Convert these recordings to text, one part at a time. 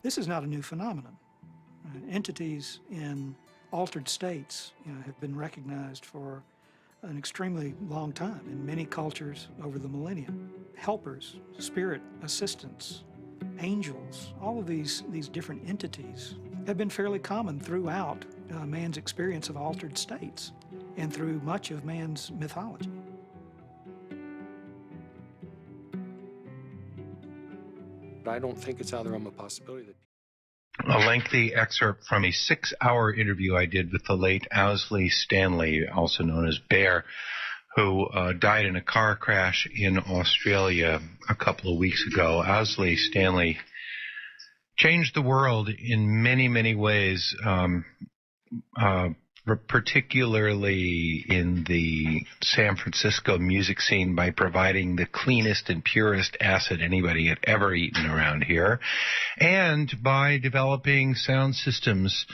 This is not a new phenomenon. Entities in altered states have been recognized for an extremely long time in many cultures over the millennia. Helpers, spirit assistants, angels, all of these different entities have been fairly common throughout man's experience of altered states and through much of man's mythology. I don't think it's out of the realm of possibility that a lengthy excerpt from a 6-hour interview I did with the late Owsley Stanley, also known as Bear, who died in a car crash in Australia a couple of weeks ago. Owsley Stanley changed the world in many, many ways, particularly in the San Francisco music scene by providing the cleanest and purest acid anybody had ever eaten around here, and by developing sound systems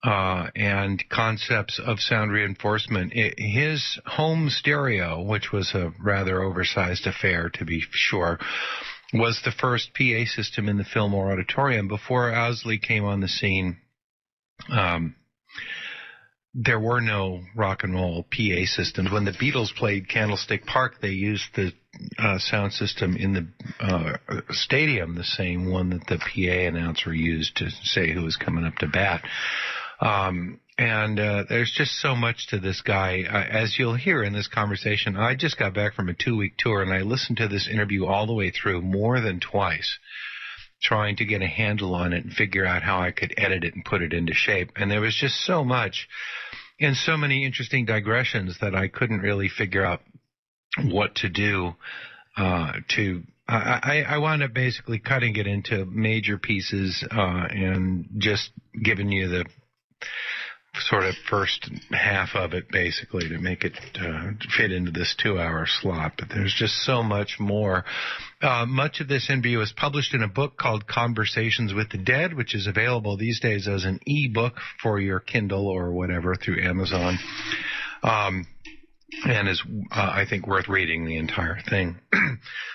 and concepts of sound reinforcement. His home stereo, which was a rather oversized affair to be sure, was the first PA system in the Fillmore Auditorium. Before Owsley came on the scene, there were no rock and roll PA systems. When the Beatles played Candlestick Park, they used the sound system in the stadium, the same one that the PA announcer used to say who was coming up to bat. There's just so much to this guy. As you'll hear in this conversation, I just got back from a 2-week tour, and I listened to this interview all the way through more than twice, trying to get a handle on it and figure out how I could edit it and put it into shape. And there was just so much and so many interesting digressions that I couldn't really figure out what to do. I wound up basically cutting it into major pieces and just giving you the sort of first half of it, basically, to make it fit into this 2-hour slot. But there's just so much more. Much of this interview is published in a book called Conversations with the Dead, which is available these days as an e-book for your Kindle or whatever through Amazon, and is, I think, worth reading the entire thing.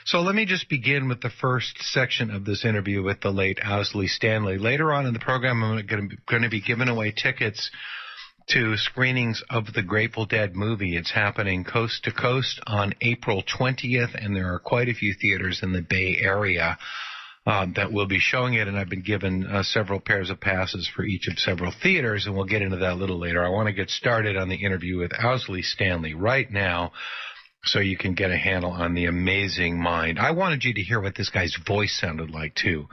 So let me just begin with the first section of this interview with the late Owsley Stanley. Later on in the program, I'm going to be giving away tickets to screenings of the Grateful Dead movie. It's happening coast to coast on April 20th, and there are quite a few theaters in the Bay Area that will be showing it, and I've been given several pairs of passes for each of several theaters, and we'll get into that a little later. I want to get started on the interview with Owsley Stanley right now so you can get a handle on the amazing mind. I wanted you to hear what this guy's voice sounded like, too.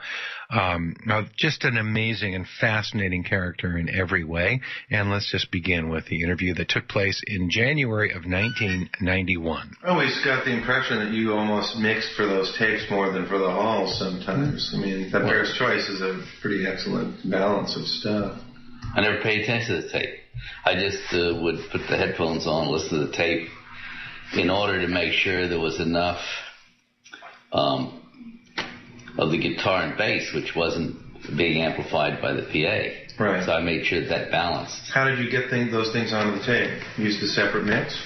Just an amazing and fascinating character in every way. And let's just begin with the interview that took place in January of 1991. I always got the impression that you almost mixed for those tapes more than for the halls sometimes. I mean, that Bear's Choice is a pretty excellent balance of stuff. I never paid attention to the tape. I just would put the headphones on, listen to the tape, in order to make sure there was enough of the guitar and bass, which wasn't being amplified by the PA. Right. So I made sure that balanced. How did you get those things onto the tape? Used a separate mix?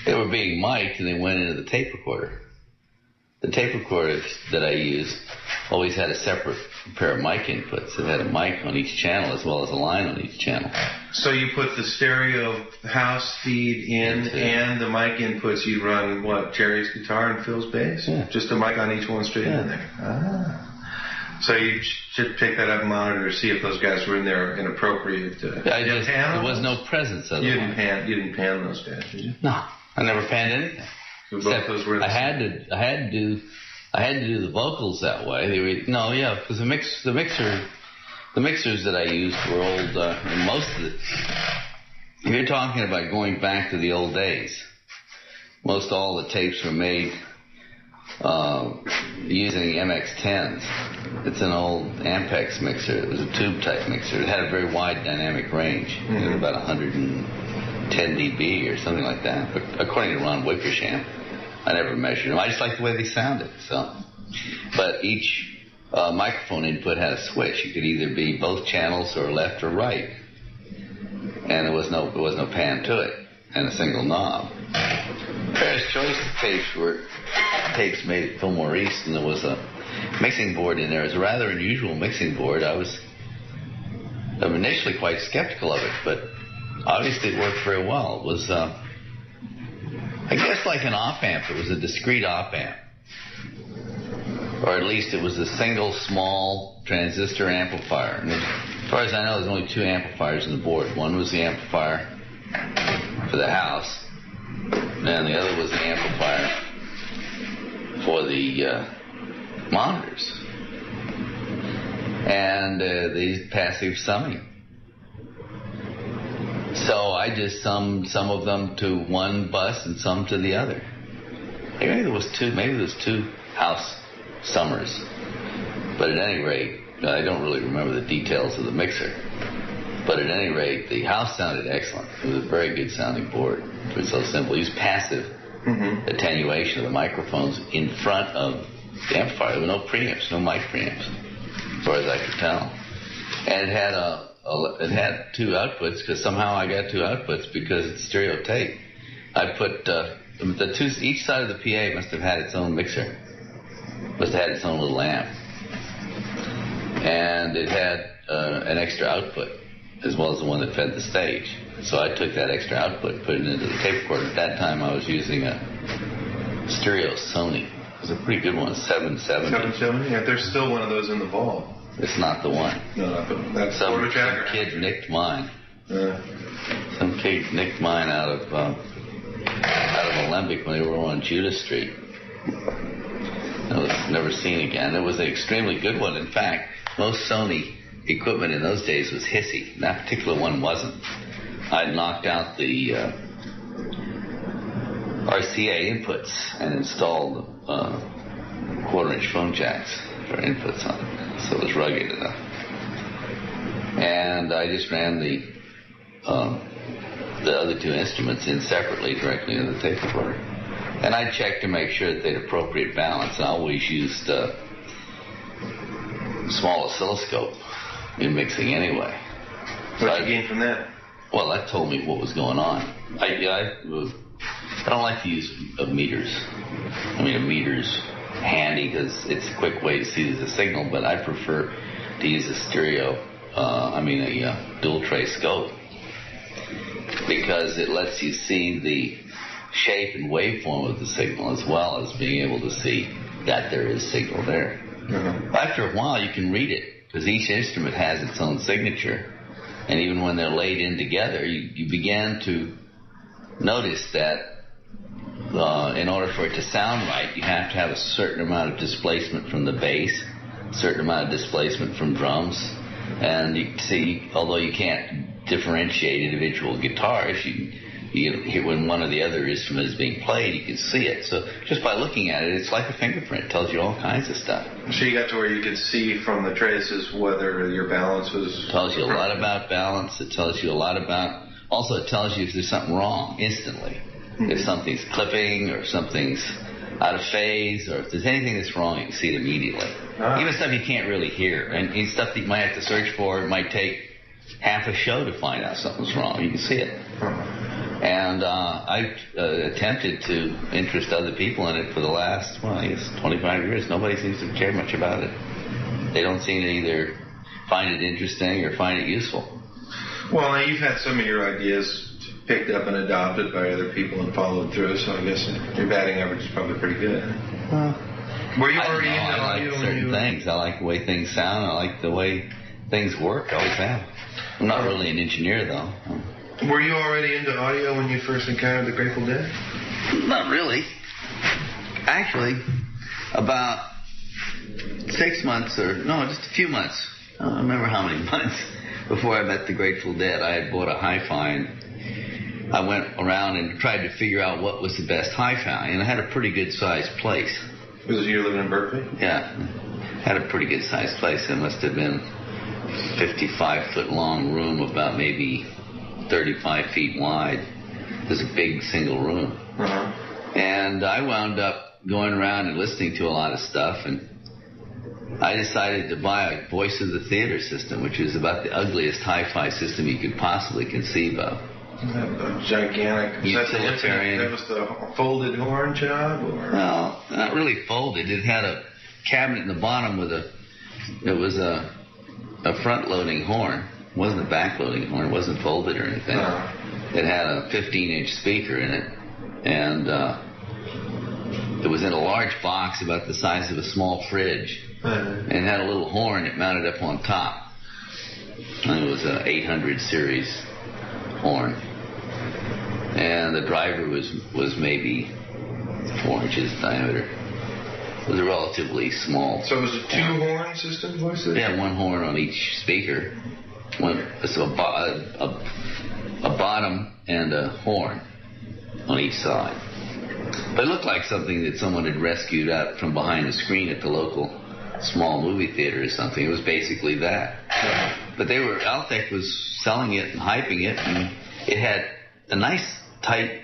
They were being mic'd, and they went into the tape recorder. The tape recorder that I used always had a separate pair of mic inputs. It had a mic on each channel as well as a line on each channel. So you put the stereo house feed in and the mic inputs. You run, what, Jerry's guitar and Phil's bass? Yeah. Just a mic on each one straight in there. Ah. So you should pick that up and monitor to see if those guys were in there inappropriate. There was no presence of them. You didn't pan those guys, did you? No, I never panned anything. So both those were I had to do the vocals that way. Because the mixers that I used were old. And most of it, if you're talking about going back to the old days, most all the tapes were made using MX-10s. It's an old Ampex mixer. It was a tube type mixer. It had a very wide dynamic range. Mm-hmm. It was about 110 dB or something like that. But according to Ron Wickersham, I never measured them. I just liked the way they sounded. But each microphone input had a switch. You could either be both channels or left or right, and there was no pan to it, and a single knob. Bear's Choice tapes were tapes made at Fillmore East, and there was a mixing board in there. It was a rather unusual mixing board. I'm initially quite skeptical of it, but obviously it worked very well. It was, I guess, like an op-amp. It was a discrete op-amp. Or at least it was a single small transistor amplifier. And as far as I know, there's only 2 amplifiers in the board. One was the amplifier for the house, and the other was the amplifier for the monitors. And these passive summing. So I just summed some of them to one bus and some to the other. Maybe there was 2 house summers. But at any rate, I don't really remember the details of the mixer. But at any rate, the house sounded excellent. It was a very good sounding board. It was so simple. It used passive attenuation of the microphones in front of the amplifier. There were no preamps, no mic preamps, as far as I could tell. And it had 2 outputs, because somehow I got 2 outputs because it's stereo tape. I put each side of the PA must have had its own mixer. Must have had its own little amp. And it had an extra output, as well as the one that fed the stage. So I took that extra output, put it into the tape recorder. At that time, I was using a stereo Sony. It was a pretty good one, 770. 770? Yeah, there's still one of those in the vault. It's not the one. No, that's some kid nicked mine. Some kid nicked mine out of Alembic when they were on Judas Street. It was never seen again. It was an extremely good one. In fact, most Sony equipment in those days was hissy. That particular one wasn't. I'd knocked out the RCA inputs and installed 1/4-inch phone jacks for inputs on it, so it was rugged enough. And I just ran the other 2 instruments in separately directly into the tape recorder. And I checked to make sure that they had appropriate balance. I always used a small oscilloscope in mixing anyway. What did you gain from that? Well, that told me what was going on. I don't like to use meters. I mean, a meter's handy because it's a quick way to see the signal, but I prefer to use a dual tray scope, because it lets you see the shape and waveform of the signal, as well as being able to see that there is signal there. After a while, you can read it, because each instrument has its own signature. And even when they're laid in together, you begin to notice that in order for it to sound right, you have to have a certain amount of displacement from the bass, a certain amount of displacement from drums. And you can see, although you can't differentiate individual guitars, you hear when one or the other instrument is being played, you can see it. So just by looking at it, it's like a fingerprint. It tells you all kinds of stuff. So you got to where you could see from the traces whether your balance was... It tells you a lot about balance. It tells you a lot about... Also, it tells you if there's something wrong instantly. If something's clipping or something's out of phase, or if there's anything that's wrong, you can see it immediately. Even stuff you can't really hear. And stuff that you might have to search for, it might take half a show to find out something's wrong. You can see it. And I attempted to interest other people in it for the last, 25 years. Nobody seems to care much about it. They don't seem to either find it interesting or find it useful. Well, now you've had some of your ideas picked up and adopted by other people and followed through, so I guess your batting average is probably pretty good. Were you already into audio? I like certain things. I like the way things sound. I like the way things work. I always have. I'm not really an engineer, though. Were you already into audio when you first encountered the Grateful Dead? Not really. Actually, about 6 months just a few months. I don't remember how many months before I met the Grateful Dead. I had bought a hi-fi, and I went around and tried to figure out what was the best hi-fi, and I had a pretty good-sized place. Was you living in Berkeley? Yeah. Had a pretty good-sized place. It must have been a 55-foot-long room, about maybe 35 feet wide. It was a big single room. And I wound up going around and listening to a lot of stuff, and I decided to buy a Voice of the Theater system, which is about the ugliest hi-fi system you could possibly conceive of. Gigantic. Utilitarian. That was the folded horn job? Or? Well, not really folded. It had a cabinet in the bottom with a front-loading horn. It wasn't a back-loading horn. It wasn't folded or anything. It had a 15-inch speaker in it, and it was in a large box about the size of a small fridge, and it had a little horn that mounted up on top. And it was an 800 series horn, and the driver was maybe 4 inches diameter. It was a relatively small. So it was a two-horn system, was it? Yeah, one horn on each speaker. So a bottom and a horn on each side. But it looked like something that someone had rescued out from behind the screen at the local small movie theater or something. It was basically that. But Altec was selling it and hyping it, and it had a nice, tight,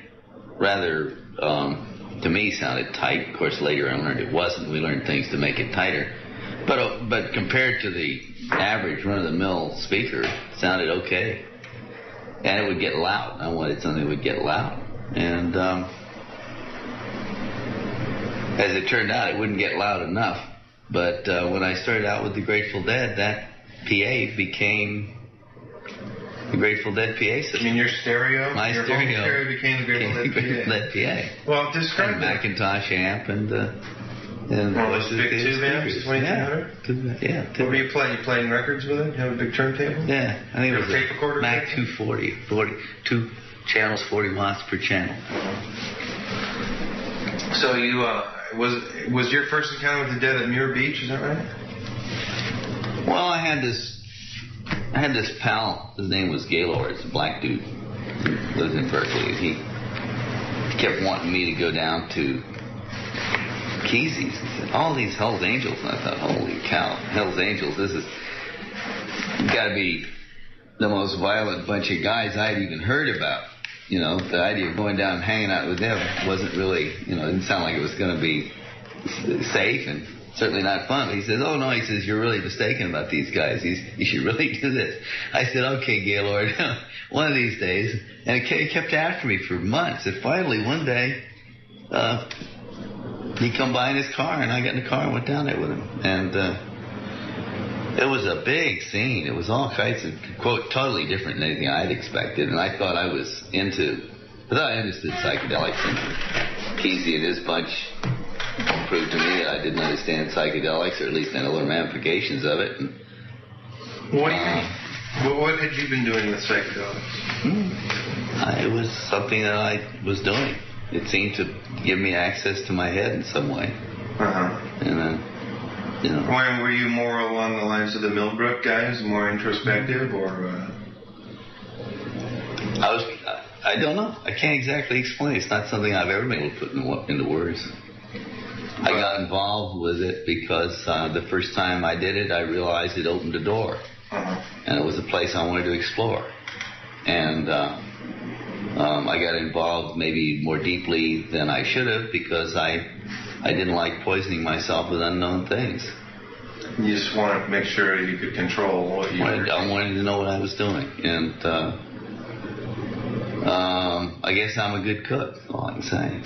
rather, to me, sounded tight. Of course, later I learned it wasn't. We learned things to make it tighter. But compared to the average run-of-the-mill speaker, it sounded okay. And it would get loud. I wanted something that would get loud. And as it turned out, it wouldn't get loud enough. But when I started out with the Grateful Dead, that PA became the Grateful Dead PA system. I mean, your stereo? My your stereo home stereo became the Grateful Dead PA. Well, describe and Macintosh amp and those big tube amps, 2200? Yeah. What were you playing? You playing records with it? You have a big turntable? Yeah. I think it was tape recorder? Mac 240. 2 channels, 40 watts per channel. So you, was your first encounter with the Dead at Muir Beach, is that right? Well, I had this pal, his name was Gaylord, it's a black dude, he lives in Berkeley. He kept wanting me to go down to Kesey's. He said, all these Hell's Angels. And I thought, holy cow, Hell's Angels, this is got to be the most violent bunch of guys I'd even heard about. You know, the idea of going down and hanging out with them wasn't really, it didn't sound like it was going to be safe and certainly not fun. But he says, oh no, he says, you're really mistaken about these guys. You should really do this. I said, okay, Gaylord, one of these days. And he kept after me for months. And finally, one day, he come by in his car, and I got in the car and went down there with him. And it was a big scene. It was all kinds of, quote, totally different than anything I'd expected. And I thought I understood psychedelics. And Kesey and his bunch proved to me that I didn't understand psychedelics, or at least I know the ramifications of it. And, what do you mean? What had you been doing with psychedelics? It was something that I was doing. It seemed to give me access to my head in some way. And were you more along the lines of the Millbrook guys, more introspective, or? I don't know. I can't exactly explain. It's not something I've ever been able to put into words. I got involved with it because the first time I did it, I realized it opened a door. And it was a place I wanted to explore. And I got involved maybe more deeply than I should have because I didn't like poisoning myself with unknown things. You just wanted to make sure you could control what you were doing. I wanted to know what I was doing. And I guess I'm a good cook, all I can say.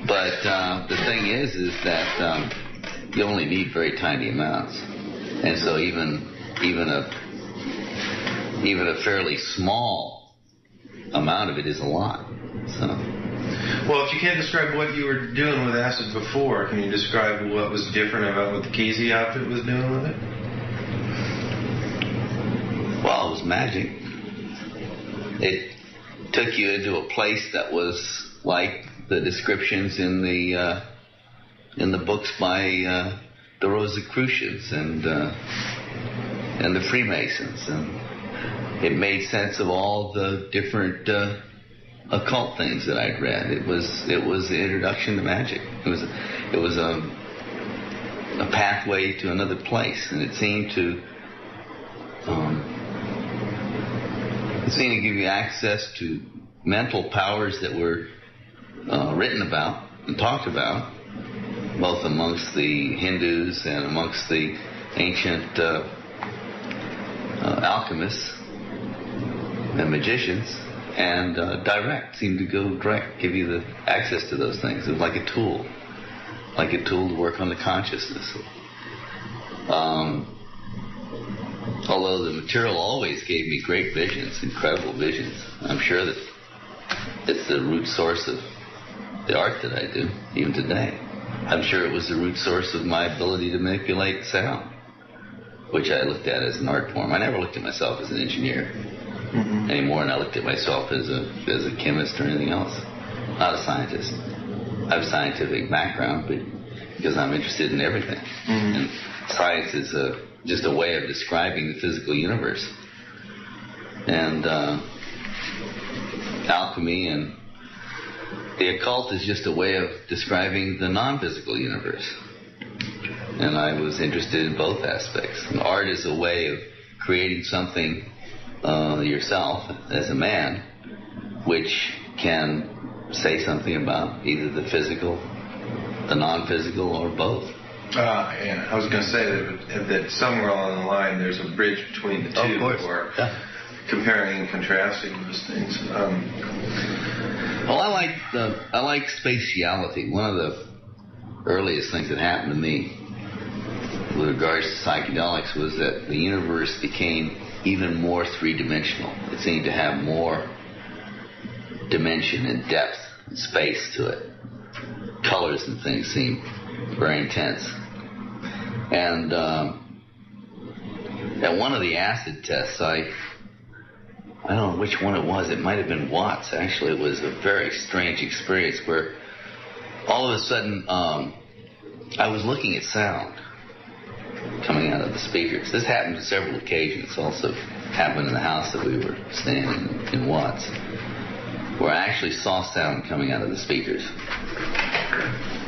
But the thing is that you only need very tiny amounts. And so even a fairly small amount of it is a lot. So. Well, if you can't describe what you were doing with acid before, can you describe what was different about what the Kesey outfit was doing with it? Well, it was magic. It took you into a place that was like the descriptions in the books by the Rosicrucians and the Freemasons, and it made sense of all the different occult things that I'd read. It was the introduction to magic. It was a pathway to another place, and it seemed to give you access to mental powers that were written about and talked about, both amongst the Hindus and amongst the ancient alchemists and magicians, and seemed to go direct, give you the access to those things. It was like a tool. like a tool to work on the consciousness. Although the material always gave me great visions, incredible visions. I'm sure that it's the root source of the art that I do, even today. I'm sure it was the root source of my ability to manipulate sound, which I looked at as an art form. I never looked at myself as an engineer any more than I looked at myself as a chemist or anything else. Not a scientist. I have a scientific background, but because I'm interested in everything. And science is just a way of describing the physical universe. And alchemy and the occult is just a way of describing the non-physical universe. And I was interested in both aspects. And art is a way of creating something yourself as a man, which can say something about either the physical, the non-physical, or both. Yeah, I was going to say that somewhere along the line there's a bridge between the two, of course. or comparing and contrasting those things. Well, I like spatiality. One of the earliest things that happened to me with regards to psychedelics was that the universe became even more three-dimensional. It seemed to have more dimension and depth and space to it. Colors and things seemed very intense. And at one of the acid tests, I don't know which one it was. It might have been Watts, actually. It was a very strange experience where all of a sudden I was looking at sound coming out of the speakers. This happened on several occasions. Also happened in the house that we were staying in Watts, where I actually saw sound coming out of the speakers.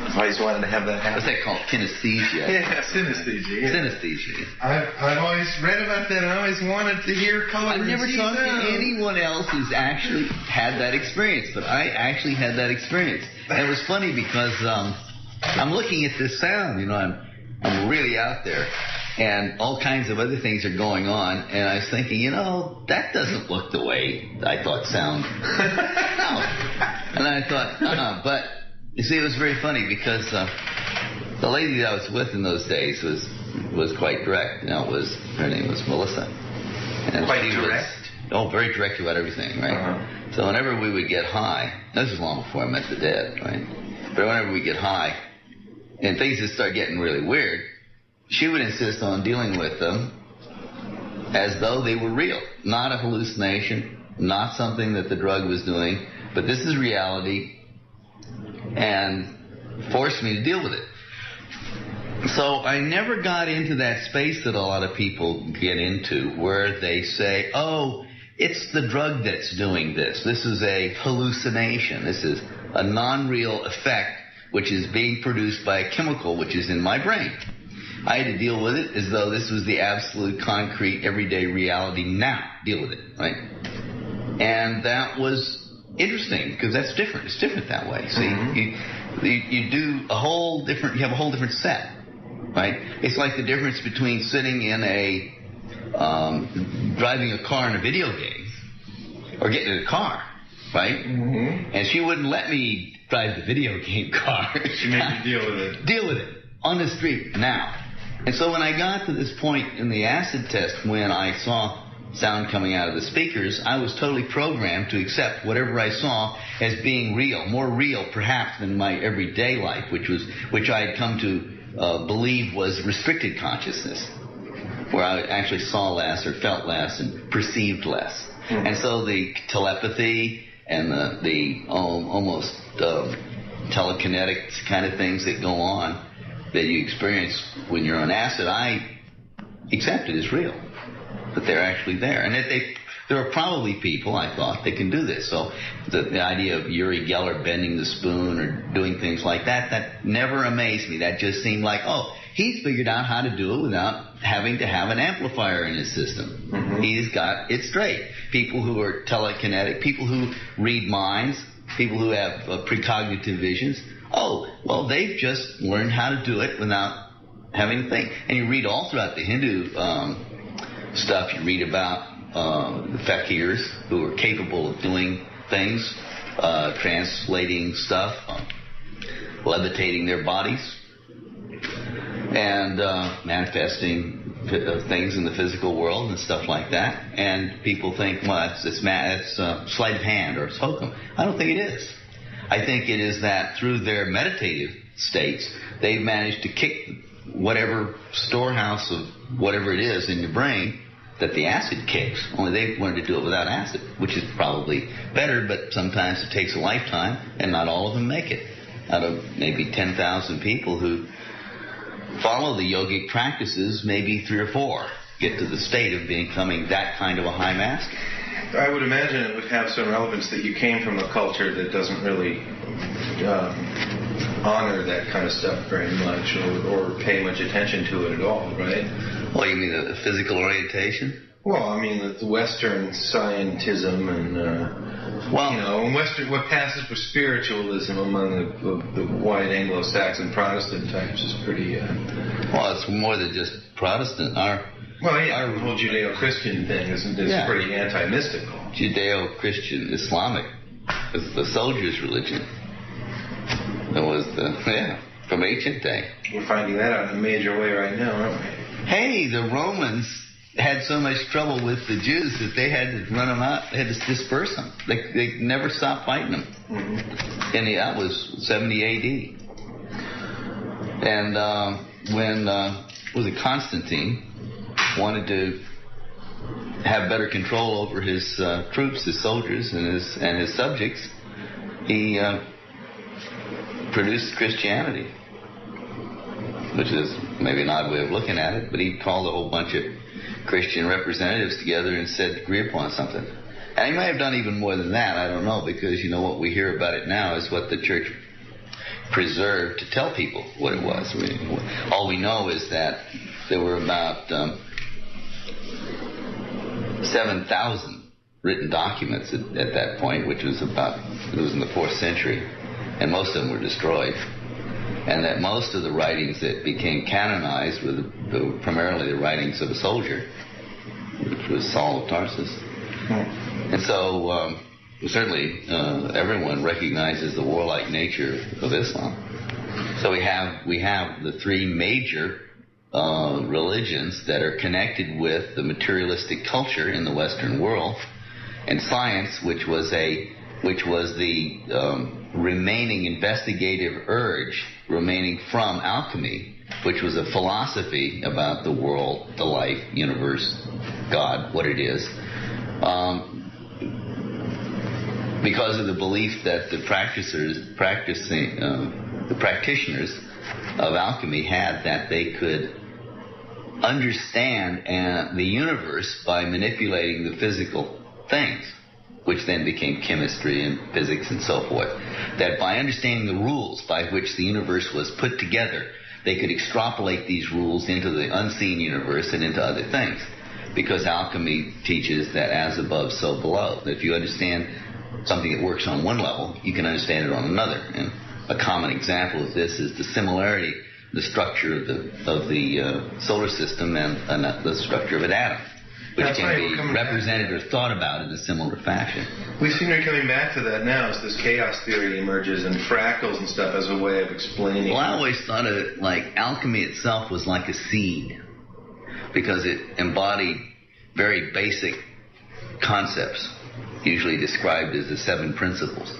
I always wanted to have that happen. What's that called? Kinesthesia. Yeah, synesthesia. Yeah. Synesthesia. I've always read about that, and I always wanted to hear color. I've never talked to anyone else who's actually had that experience, but I actually had that experience. And it was funny because I'm looking at this sound, I'm really out there, and all kinds of other things are going on, and I was thinking, that doesn't look the way I thought sound. No. And I thought, but you see, it was very funny because the lady that I was with in those days was quite direct. Her name was Melissa. And quite direct? Very direct about everything, right? Uh-huh. So whenever we would get high, this was long before I met the dead, right? But whenever we get high, and things would start getting really weird, she would insist on dealing with them as though they were real. Not a hallucination, not something that the drug was doing, but this is reality, and forced me to deal with it. So I never got into that space that a lot of people get into, where they say, it's the drug that's doing this. This is a hallucination. This is a non-real effect which is being produced by a chemical which is in my brain. I had to deal with it as though this was the absolute concrete everyday reality. Now, deal with it, right? And that was interesting because that's different. It's different that way. See, you do a whole different. You have a whole different set, right? It's like the difference between sitting in driving a car in a video game or getting in a car, right? And she wouldn't let me drive the video game car. She made you deal with it. Deal with it on the street now. And so when I got to this point in the acid test, when I saw sound coming out of the speakers, I was totally programmed to accept whatever I saw as being real, more real perhaps than my everyday life, which I had come to believe was restricted consciousness, where I actually saw less or felt less and perceived less. And so the telepathy and the almost telekinetic kind of things that go on that you experience when you're on acid, I accept it as real, that they're actually there. And that there are probably people, I thought, that can do this. So the idea of Uri Geller bending the spoon or doing things like that never amazed me. That just seemed like, he's figured out how to do it without having to have an amplifier in his system. He's got it straight. People who are telekinetic, people who read minds, people who have precognitive visions, they've just learned how to do it without having to think. And you read all throughout the Hindu stuff, you read about the fakirs who are capable of doing things, translating stuff. levitating their bodies and manifesting things in the physical world and stuff like that. And people think, well, it's sleight of hand or it's hokum. I don't think it is. I think it is that through their meditative states, they've managed to kick whatever storehouse of whatever it is in your brain that the acid kicks. Only they've learned to do it without acid, which is probably better, but sometimes it takes a lifetime, and not all of them make it. Out of maybe 10,000 people who follow the yogic practices, maybe 3 or 4 get to the state of becoming that kind of a high master. I would imagine it would have some relevance that you came from a culture that doesn't really honor that kind of stuff very much or pay much attention to it at all, right? Well, you mean the physical orientation? Well, I mean the Western scientism and what passes for spiritualism among the white Anglo-Saxon Protestant types is pretty. Well, it's more than just Protestant. The whole Judeo-Christian thing is pretty anti-mystical. Judeo-Christian Islamic is the soldiers' religion. It was from ancient day. We're finding that out in a major way right now, aren't we? Hey, the Romans had so much trouble with the Jews that they had to run them out. They had to disperse them. They never stopped fighting them. Mm-hmm. And that was 70 A.D. And when Constantine wanted to have better control over his troops, his soldiers, and his subjects, he produced Christianity, which is maybe an odd way of looking at it, but he called a whole bunch of Christian representatives together and said, agree upon something. And he may have done even more than that, I don't know, because what we hear about it now is what the church preserved to tell people what it was. All we know is that there were about 7,000 written documents at that point, which was in the 4th century, and most of them were destroyed. And that most of the writings that became canonized were primarily the writings of a soldier, which was Saul of Tarsus. And so certainly everyone recognizes the warlike nature of Islam. So we have the 3 major religions that are connected with the materialistic culture in the Western world, and science, which was the remaining investigative urge remaining from alchemy, which was a philosophy about the world, the life, universe, God, what it is, because of the belief that the practitioners of alchemy had, that they could understand the universe by manipulating the physical things, which then became chemistry and physics and so forth, that by understanding the rules by which the universe was put together, they could extrapolate these rules into the unseen universe and into other things. Because alchemy teaches that as above, so below. That if you understand something that works on one level, you can understand it on another. And a common example of this is the similarity, the structure of the solar system and the structure of an atom, which can be represented or thought about in a similar fashion. We seem to be coming back to that now as this chaos theory emerges and fractals and stuff as a way of explaining. Well, I always thought of it like alchemy itself was like a seed, because it embodied very basic concepts, usually described as the 7 principles.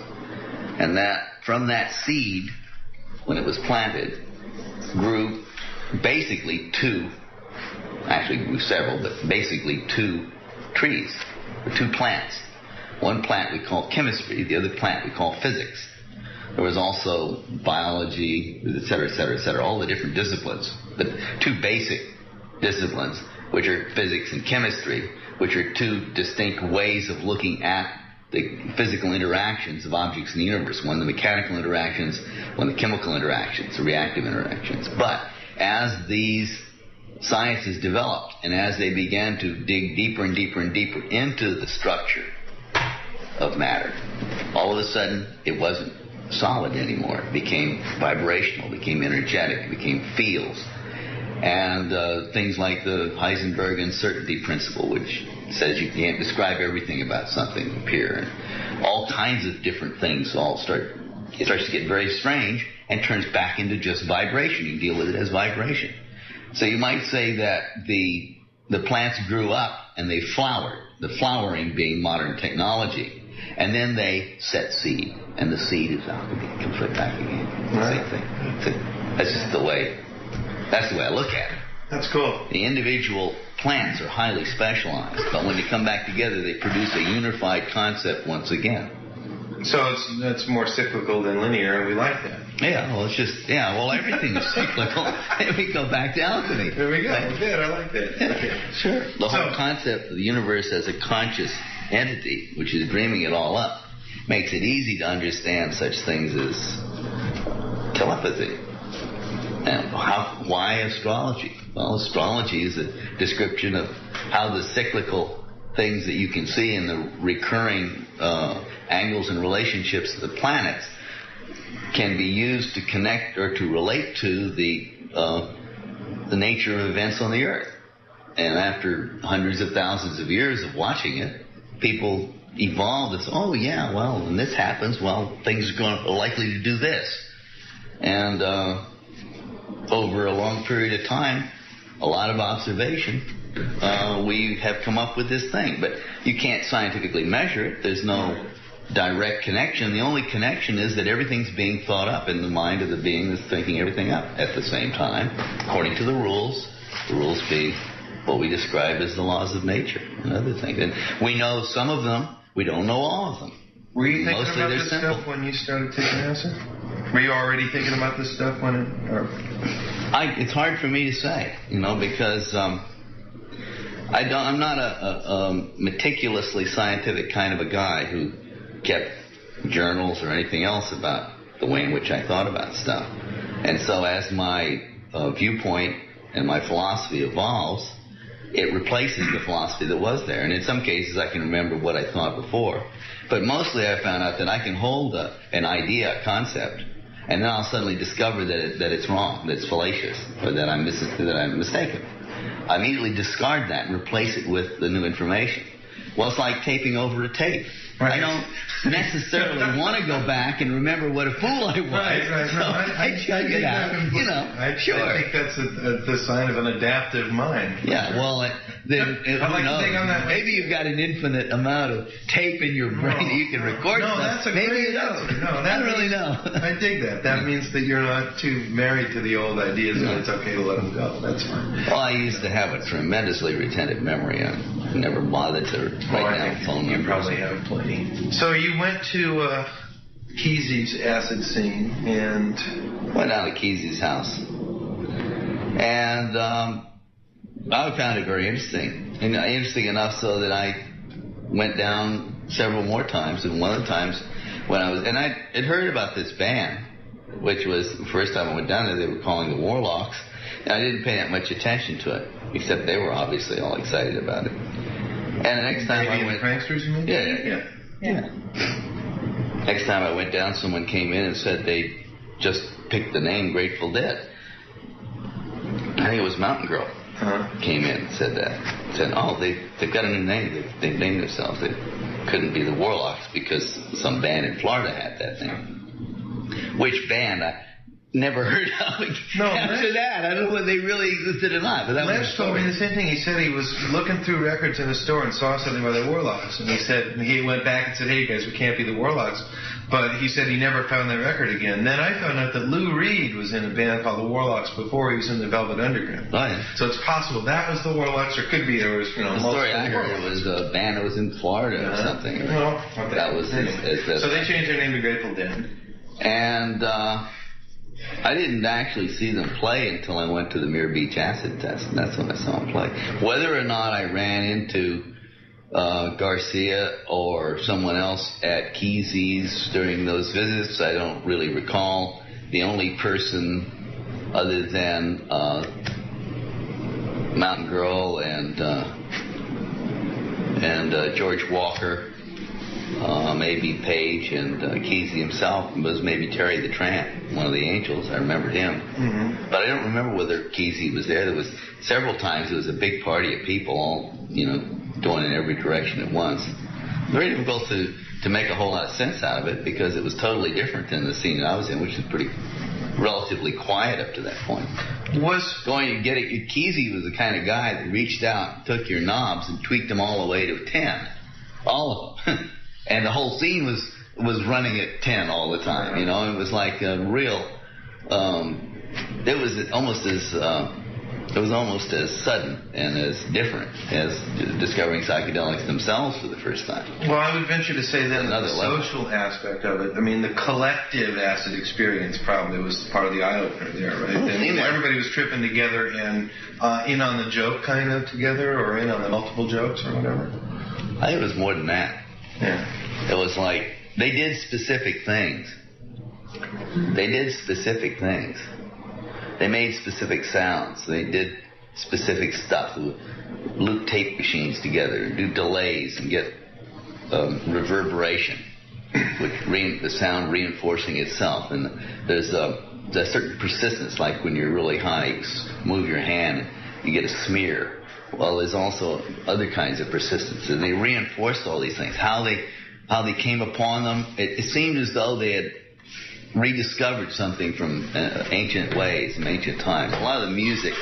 And that from that seed, when it was planted, grew basically 2, actually grew several, but basically 2 trees, or 2 plants. One plant we call chemistry, the other plant we call physics. There was also biology, et cetera, all the different disciplines. But 2 basic disciplines, which are physics and chemistry, which are 2 distinct ways of looking at the physical interactions of objects in the universe. One, the mechanical interactions, one, the chemical interactions, the reactive interactions. But as these sciences developed, and as they began to dig deeper and deeper and deeper into the structure of matter, all of a sudden it wasn't solid anymore. It became vibrational, became energetic, became fields. And things like the Heisenberg uncertainty principle, which says you can't describe everything about something appear. And all kinds of different things it starts to get very strange. and turns back into just vibration. You deal with it as vibration. So you might say that the plants grew up and they flowered, the flowering being modern technology, and then they set seed, and the seed is alchemy, comes right back again. Same thing. That's just the way I look at it. That's cool. The individual plants are highly specialized, but when they come back together, they produce a unified concept once again. So that's more cyclical than linear, and we like that. Yeah, well, it's just, everything is cyclical. And we go back to alchemy. There we go. Right? Good, I like that. Okay. Sure. The whole concept of the universe as a conscious entity, which is dreaming it all up, makes it easy to understand such things as telepathy. And why astrology? Well, astrology is a description of how the cyclical things that you can see in the recurring angles and relationships of the planets can be used to connect or to relate to the nature of events on the Earth. And after hundreds of thousands of years of watching it, people evolved as, when this happens, things are likely to do this. And over a long period of time, a lot of observation, we have come up with this thing. But you can't scientifically measure it. There's no direct connection. The only connection is that everything's being thought up in the mind of the being that's thinking everything up at the same time, according to the rules being what we describe as the laws of nature and other things. And we know some of them, we don't know all of them. Were you thinking Mostly about they're this simple. stuff when you started taking acid? Were you already thinking about this stuff when it... Or? It's hard for me to say, because I'm not a meticulously scientific kind of a guy who kept journals or anything else about the way in which I thought about stuff. And so as my viewpoint and my philosophy evolves, it replaces the philosophy that was there. And in some cases I can remember what I thought before. But mostly I found out that I can hold an idea, a concept, and then I'll suddenly discover that it's wrong, that it's fallacious, or that I'm mistaken. I immediately discard that and replace it with the new information. Well, it's like taping over a tape. Right. I don't necessarily want to go back and remember what a fool I was. Right. So I chug it out. Sure. I think that's the sign of an adaptive mind. Yeah, well, then I'd like to take on that. Maybe you've got an infinite amount of tape in your brain that you can record stuff. That's a Maybe great you don't. answer. No, I don't really know. I dig that. That means that you're not too married to the old ideas and it's okay to let them go. That's fine. Well, I used to have a tremendously retentive memory. I never bothered to write down phone numbers. You probably have plenty. So you went to Kesey's acid scene and... Went down to Kesey's house. And I found it very interesting. And interesting enough so that I went down several more times. And one of the times when I had heard about this band, which was the first time I went down there, they were calling the Warlocks. And I didn't pay that much attention to it, except they were obviously all excited about it. And the next time I went... The Pranksters, you mean? Yeah. Next time I went down, someone came in and said they just picked the name Grateful Dead. I think it was Mountain Girl. Came in and said that. Said, they've got a new name. They've named themselves. They couldn't be the Warlocks because some band in Florida had that name. Which band? I never heard of it after that. I don't know whether they really existed or not. But that Les told me the same thing. He said he was looking through records in a store and saw something by the Warlocks. And he went back and said, hey, guys, we can't be the Warlocks. But he said he never found that record again. Then I found out that Lou Reed was in a band called the Warlocks before he was in the Velvet Underground. Oh, yeah. So it's possible that was the Warlocks, or could be there was, the story I heard it was a band that was in Florida or something. Well, okay. That was so they changed their name to Grateful Dead. And I didn't actually see them play until I went to the Muir Beach acid test, and that's when I saw them play. Whether or not I ran into Garcia or someone else at Kesey's during those visits, I don't really recall. The only person other than Mountain Girl and George Walker, maybe Page and Kesey himself, was maybe Terry the Tramp, one of the Angels. I remembered him. Mm-hmm. But I don't remember whether Kesey was there. There was several times it was a big party of people all, going in every direction at once. Very difficult to make a whole lot of sense out of it because it was totally different than the scene I was in, which is pretty relatively quiet up to that point. Going to get it, Kesey was the kind of guy that reached out, took your knobs, and tweaked them all the way to 10. All of them. And the whole scene was running at 10 all the time, you know. It was like a real, it was almost as sudden and as different as discovering psychedelics themselves for the first time. Well, I would venture to say that Another the level. social aspect of it, I mean, the collective acid experience probably was part of the eye-opener there, right? And everybody was tripping together and in on the joke kind of together, or in on the multiple jokes or whatever. I think it was more than that. Yeah. It was like they did specific things. They made specific sounds. They did specific stuff. Loop tape machines together, do delays, and get reverberation, with the sound reinforcing itself. And there's a certain persistence, like when you're really high, you move your hand, you get a smear. Well, there's also other kinds of persistence, and they reinforced all these things. How they came upon them, it seemed as though they had rediscovered something from ancient ways, from ancient times. A lot of the music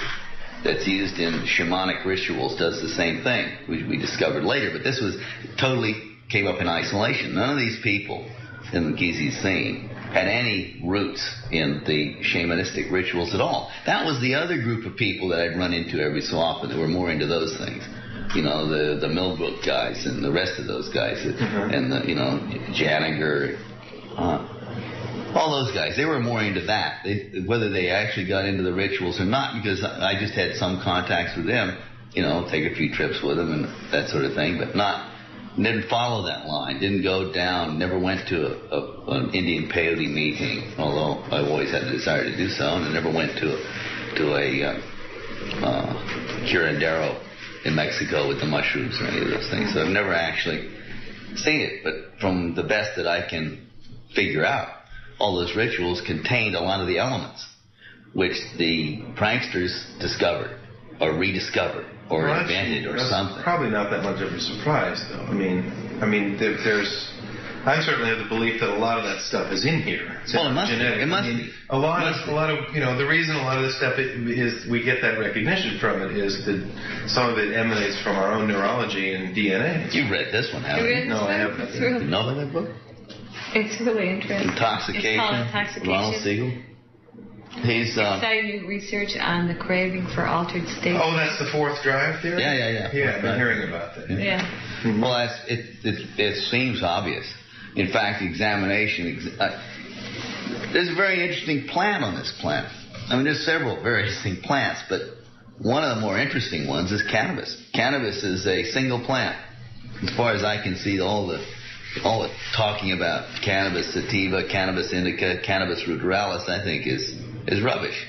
that's used in shamanic rituals does the same thing, which we discovered later, but this was totally came up in isolation. None of these people in the Kesey scene had any roots in the shamanistic rituals at all. That was the other group of people that I'd run into every so often that were more into those things. You know, the Millbrook guys and the rest of those guys, and the, you know, Janiger, all those guys. They were more into that. Whether they actually got into the rituals or not, because I just had some contacts with them, you know, take a few trips with them and that sort of thing, but didn't follow that line, didn't go down, never went to an Indian peyote meeting, although I always had the desire to do so, and I never went to a curandero in Mexico with the mushrooms or any of those things. So I've never actually seen it, but from the best that I can figure out, all those rituals contained a lot of the elements which the pranksters discovered or rediscovered or invented or something. Probably not that much of a surprise, though. I mean, there's. I certainly have the belief that a lot of that stuff is in here. It's well, it must genetic. be. It must be. A lot of, you know, the reason a lot of this stuff is we get that recognition from it is that some of it emanates from our own neurology and DNA. You've read this one, haven't you? No, I haven't. You know about that book? It's really interesting. Intoxication. It's called Intoxication. Ronald Siegel. He's exciting new research on the craving for altered states. Oh, that's the fourth drive theory? Yeah. Yeah, I've been hearing about that. Yeah. Mm-hmm. Well, it seems obvious. In fact, examination. There's a very interesting plant on this planet. I mean, there's several very interesting plants, but one of the more interesting ones is cannabis. Cannabis is a single plant. As far as I can see, all the talking about cannabis sativa, cannabis indica, cannabis ruderalis, I think is rubbish.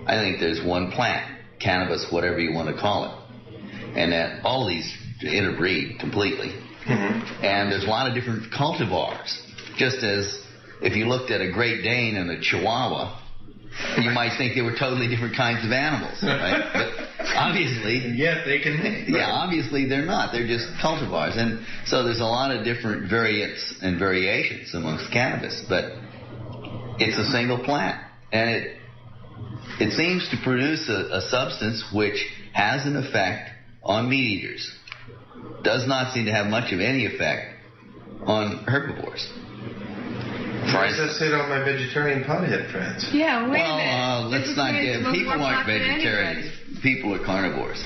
I think there's one plant, cannabis, whatever you want to call it, and that all these interbreed completely. Mm-hmm. And there's a lot of different cultivars. Just as if you looked at a Great Dane and a Chihuahua, you might think they were totally different kinds of animals, right? But obviously, and yet they can. Yeah, obviously they're not. They're just cultivars, and so there's a lot of different variants and variations amongst cannabis. But it's a single plant, and it seems to produce a substance which has an effect on meat eaters. Does not seem to have much of any effect on herbivores. Why does that say to all my vegetarian pothead friends? Yeah, wait a minute. Let's not get... People aren't vegetarians. People are carnivores.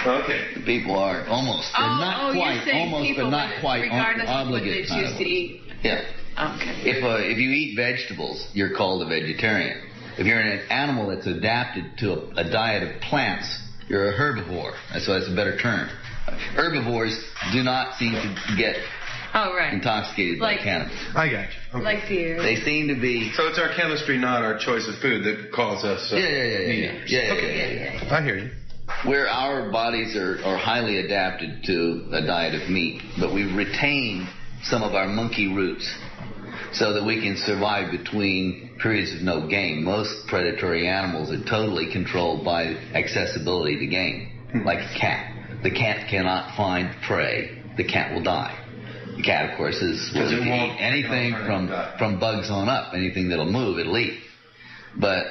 Okay. People are almost. They're not quite. Almost, but not quite obligate. Regardless of what they choose to eat. Yeah. Okay. If you eat vegetables, you're called a vegetarian. If you're an animal that's adapted to a diet of plants, you're a herbivore. That's why it's a better term. Herbivores do not seem to get intoxicated by cannabis. I got you. Okay. Like deer. They seem to be... So it's our chemistry, not our choice of food, that calls us... Yeah. I hear you. Where our bodies are highly adapted to a diet of meat, but we've retained some of our monkey roots so that we can survive between periods of no game. Most predatory animals are totally controlled by accessibility to game, like a cat. The cat cannot find prey. The cat will die. The cat, of course, is willing to eat anything from bugs on up. Anything that'll move, it'll eat. But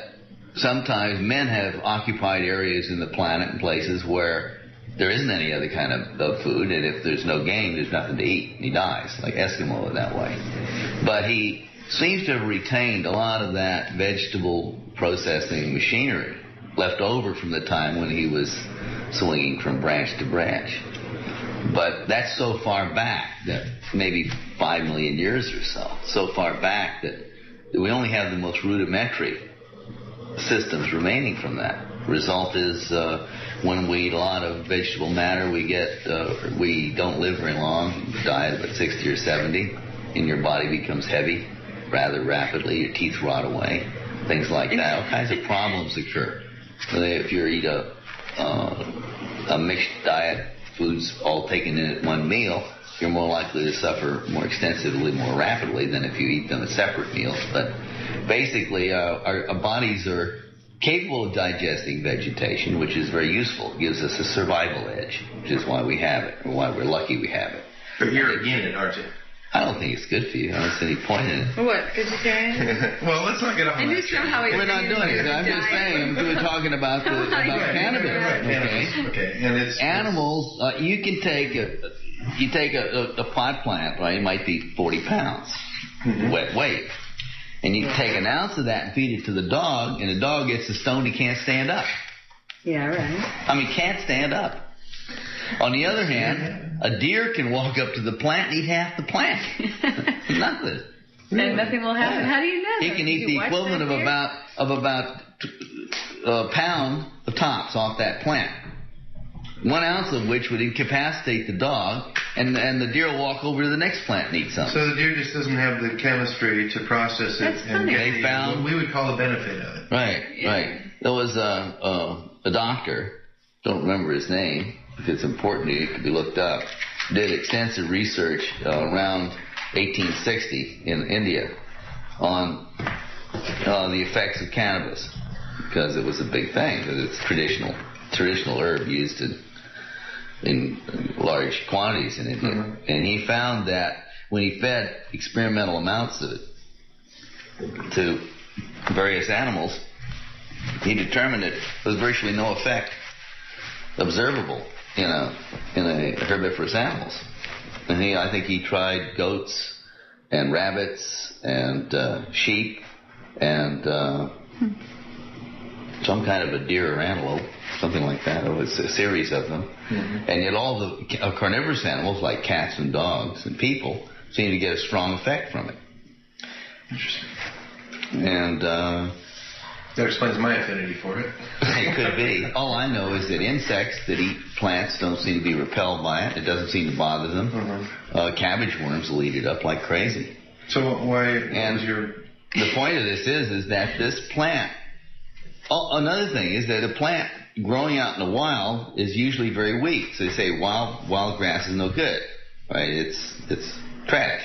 sometimes men have occupied areas in the planet and places where there isn't any other kind of food, and if there's no game, there's nothing to eat. He dies, like Eskimo that way. But he seems to have retained a lot of that vegetable processing machinery left over from the time when he was swinging from branch to branch. But that's so far back, that maybe 5 million years or so far back that we only have the most rudimentary systems remaining from that. Result is when we eat a lot of vegetable matter, we don't live very long, die at about 60 or 70, and your body becomes heavy rather rapidly, your teeth rot away, things like that. All kinds of problems occur. If you eat a mixed diet, foods all taken in at one meal, you're more likely to suffer more extensively, more rapidly than if you eat them as separate meals. But basically, our bodies are capable of digesting vegetation, which is very useful. It gives us a survival edge, which is why we have it, or why we're lucky we have it. But you're against it, aren't you? I don't think it's good for you. I don't see any point in it. What, vegetarian? Well, let's not get off on that. We're not doing it. I'm just saying, we're talking about cannabis. Okay. And it's animals. You can take a pot plant, right? It might be 40 pounds wet weight, and you take an ounce of that and feed it to the dog, and the dog gets so stoned he can't stand up. Yeah, right. I mean, can't stand up. On the other hand, a deer can walk up to the plant and eat half the plant. Nothing. And nothing will happen. How do you know? He can eat the equivalent of about a pound of tops off that plant. 1 ounce of which would incapacitate the dog, and the deer will walk over to the next plant and eat something. So the deer just doesn't have the chemistry to process it. That's and funny. get They found what we would call the benefit of it. Right. There was a doctor, don't remember his name. If it's important, it could be looked up. Did extensive research around 1860 in India on the effects of cannabis, because it was a big thing. Because it's traditional herb used in large quantities in India. Mm-hmm. And he found that when he fed experimental amounts of it to various animals, he determined that there was virtually no effect observable in a herbivorous animals. And I think he tried goats and rabbits and sheep and some kind of a deer or antelope, something like that. It was a series of them. Mm-hmm. And yet all the carnivorous animals, like cats and dogs and people, seem to get a strong effect from it. Interesting. And that explains my affinity for it. It could be. All I know is that insects that eat plants don't seem to be repelled by it. It doesn't seem to bother them. Mm-hmm. Cabbage worms will eat it up like crazy. So why? And the point of this is that this plant. Another thing is that a plant growing out in the wild is usually very weak. So they say wild grass is no good, right? It's trash.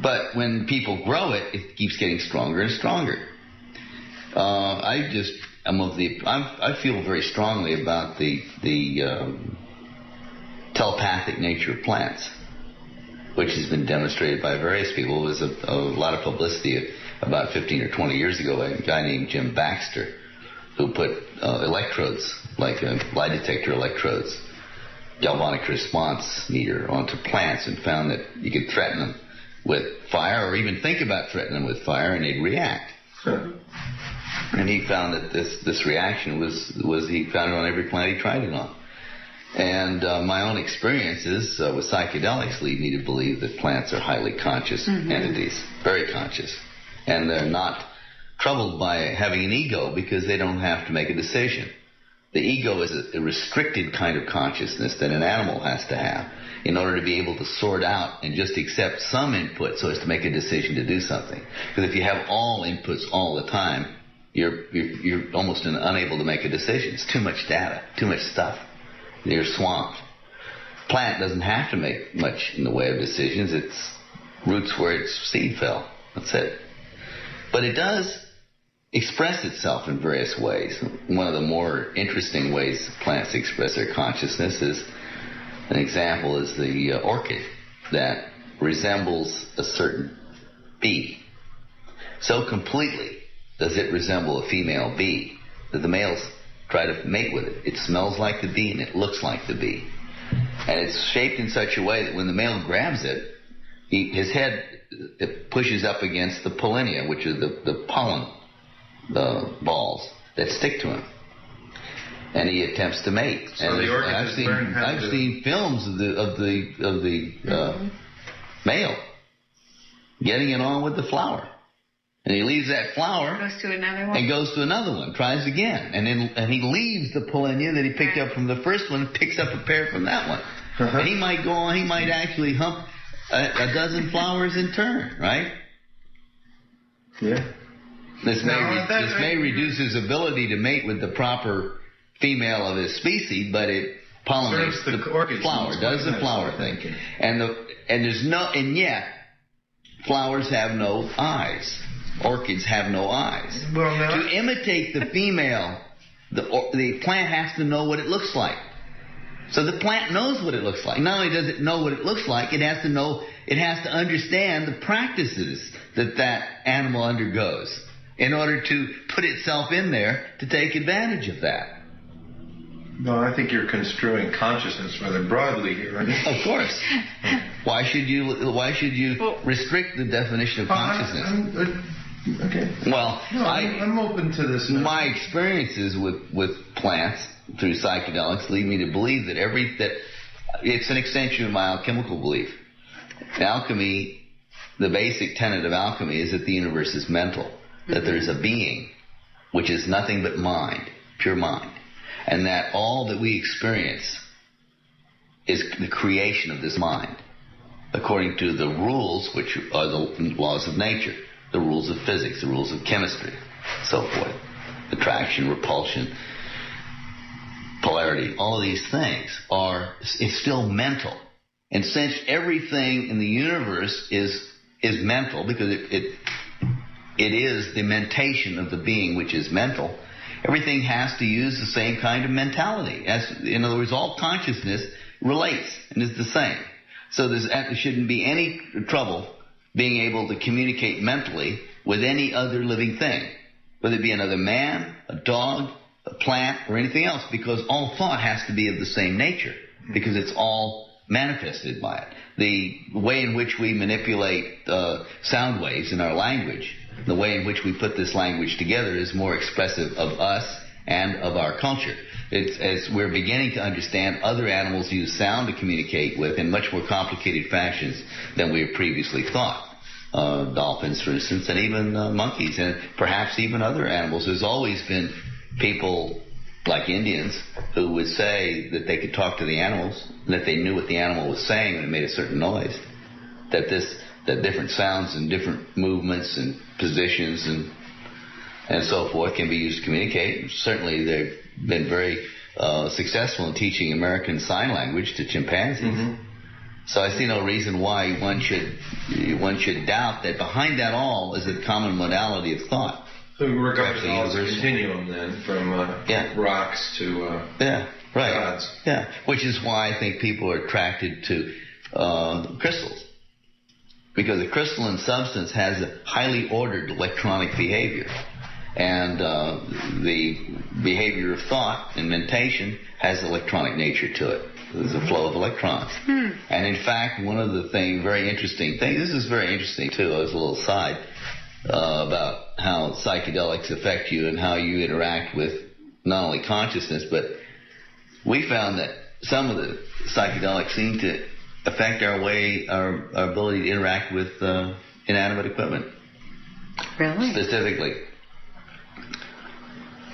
But when people grow it, it keeps getting stronger and stronger. I feel very strongly about the telepathic nature of plants, which has been demonstrated by various people. There was a lot of publicity about 15 or 20 years ago by a guy named Jim Baxter, who put electrodes, like lie detector electrodes, galvanic response meter onto plants, and found that you could threaten them with fire, or even think about threatening them with fire, and they'd react. Sure. And he found that this reaction was he found it on every plant he tried it on. And my own experiences with psychedelics lead me to believe that plants are highly conscious entities, very conscious. And they're not troubled by having an ego because they don't have to make a decision. The ego is a restricted kind of consciousness that an animal has to have in order to be able to sort out and just accept some input so as to make a decision to do something. Because if you have all inputs all the time, you're almost unable to make a decision. It's too much data, too much stuff. You're swamped. Plant doesn't have to make much in the way of decisions. It's roots where its seed fell. That's it. But it does express itself in various ways. One of the more interesting ways plants express their consciousness is, an example is the orchid that resembles a certain bee so completely does it resemble a female bee, that the males try to mate with it. It smells like the bee and it looks like the bee. And it's shaped in such a way that when the male grabs it, his head pushes up against the pollinia, which are the pollen balls that stick to him. And he attempts to mate. So and the orchid I've seen films of the male getting it on with the flower. And he leaves that flower Goes to another one. and goes to another one, tries again. And he leaves the pollinia that he picked up from the first one and picks up a pair from that one. Uh-huh. And he might go on, he might actually hump a dozen flowers in turn, right? Yeah. This may reduce his ability to mate with the proper female of his species, but it pollinates Serves the orchid flower, seeds does quite the nice, flower I thing. think. And yet flowers have no eyes. Orchids have no eyes. Well, now, To imitate the female, the plant has to know what it looks like. So the plant knows what it looks like. Not only does it know what it looks like, it has to understand the practices that animal undergoes in order to put itself in there to take advantage of that. no, I think you're construing consciousness rather broadly here, right? Of course. Why should you restrict the definition of consciousness? Okay. Well, No, I'm open to this. Now. my experiences with plants through psychedelics lead me to believe that it's an extension of my alchemical belief. In alchemy, the basic tenet of alchemy is that the universe is mental, that there's a being which is nothing but mind, pure mind, and that all that we experience is the creation of this mind, according to the rules which are the laws of nature, the rules of physics, the rules of chemistry, so forth, attraction, repulsion, polarity. All of these things it's still mental. And since everything in the universe is mental, because it is the mentation of the being which is mental, everything has to use the same kind of mentality. In other words, all consciousness relates and is the same. So there shouldn't be any trouble being able to communicate mentally with any other living thing, whether it be another man, a dog, a plant, or anything else, because all thought has to be of the same nature, because it's all manifested by it. The way in which we manipulate sound waves in our language, the way in which we put this language together is more expressive of us and of our culture. It's as we're beginning to understand, other animals use sound to communicate with in much more complicated fashions than we had previously thought. Dolphins, for instance, and even monkeys, and perhaps even other animals. There's always been people like Indians who would say that they could talk to the animals, and that they knew what the animal was saying when it made a certain noise. That different sounds and different movements and positions and so forth can be used to communicate. Certainly, they've been very successful in teaching American Sign Language to chimpanzees. Mm-hmm. So I see no reason why one should doubt that behind that all is a common modality of thought. So we regard it all as a continuum then, from rocks to gods. Yeah, which is why I think people are attracted to crystals. Because a crystalline substance has a highly ordered electronic behavior. And the behavior of thought and mentation has electronic nature to it. There's a flow of electrons. And in fact, one of the very interesting things, this is very interesting too, as a little side, about how psychedelics affect you and how you interact with not only consciousness, but we found that some of the psychedelics seem to affect our ability to interact with inanimate equipment. Really? Specifically.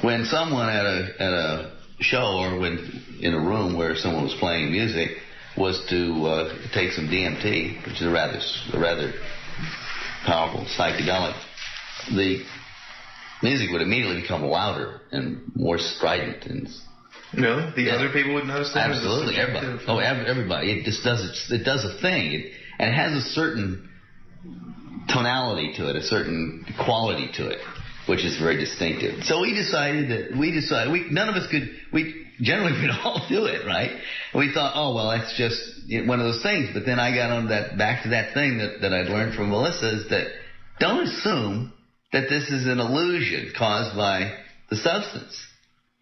When someone at a show or when in a room where someone was playing music was to take some DMT, which is a rather powerful psychedelic, the music would immediately become louder and more strident. And really, other people would notice that. Absolutely, everybody. Everybody. It just does a thing, and it has a certain tonality to it, a certain quality to it, which is very distinctive. So we decided none of us could. Generally we'd all do it, right? And we thought, oh well, that's just one of those things. But then I got on back to that thing that I'd learned from Melissa, is that don't assume that this is an illusion caused by the substance.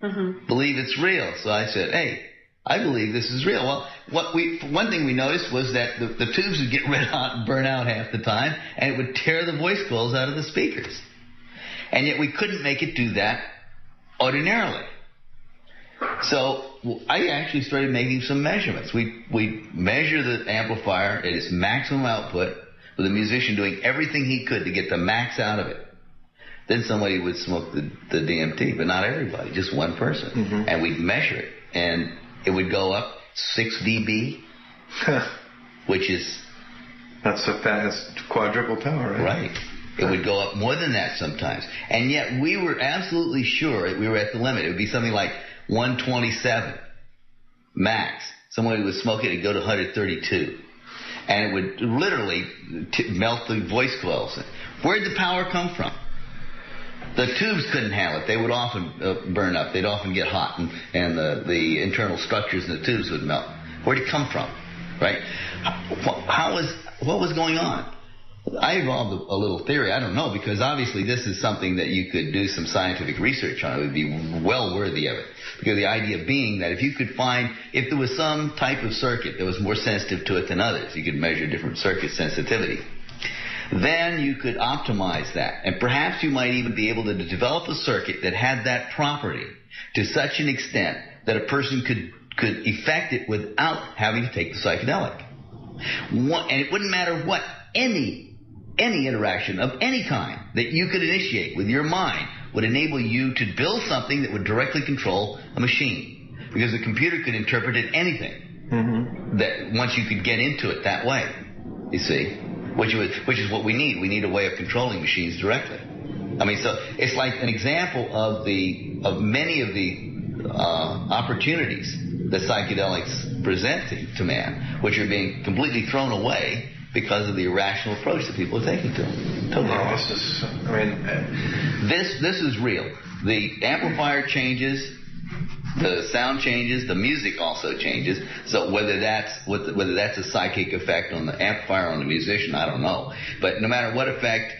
Believe it's real. So I said, hey, I believe this is real. Well, one thing we noticed was that the tubes would get red hot and burn out half the time, and it would tear the voice coils out of the speakers. And yet we couldn't make it do that ordinarily. So I actually started making some measurements. We measure the amplifier at its maximum output with a musician doing everything he could to get the max out of it. Then somebody would smoke the DMT, but not everybody, just one person. And we'd measure it, and it would go up 6 dB, which is... That's so fast, quadruple power, right? Right. It would go up more than that sometimes. And yet we were absolutely sure we were at the limit. It would be something like 127 max. Somebody would smoke it and go to 132. And it would literally melt the voice coils. Where'd the power come from? The tubes couldn't handle it. They would often burn up. They'd often get hot, and the internal structures in the tubes would melt. Where'd it come from? Right? What was going on? I evolved a little theory. I don't know, because obviously this is something that you could do some scientific research on. It would be well worthy of it. Because the idea being that if there was some type of circuit that was more sensitive to it than others, you could measure different circuit sensitivity. Then you could optimize that. And perhaps you might even be able to develop a circuit that had that property to such an extent that a person could effect it without having to take the psychedelic. And it wouldn't matter what, any interaction of any kind that you could initiate with your mind would enable you to build something that would directly control a machine. Because the computer could interpret it anything. That once you could get into it that way, you see. Which is what we need. We need a way of controlling machines directly. I mean, so it's like an example of many of the opportunities that psychedelics present to man, which are being completely thrown away because of the irrational approach that people are taking to them. Totally. This is real. The amplifier changes. The sound changes, the music also changes. So whether that's a psychic effect on the amplifier or on the musician, I don't know. But no matter what effect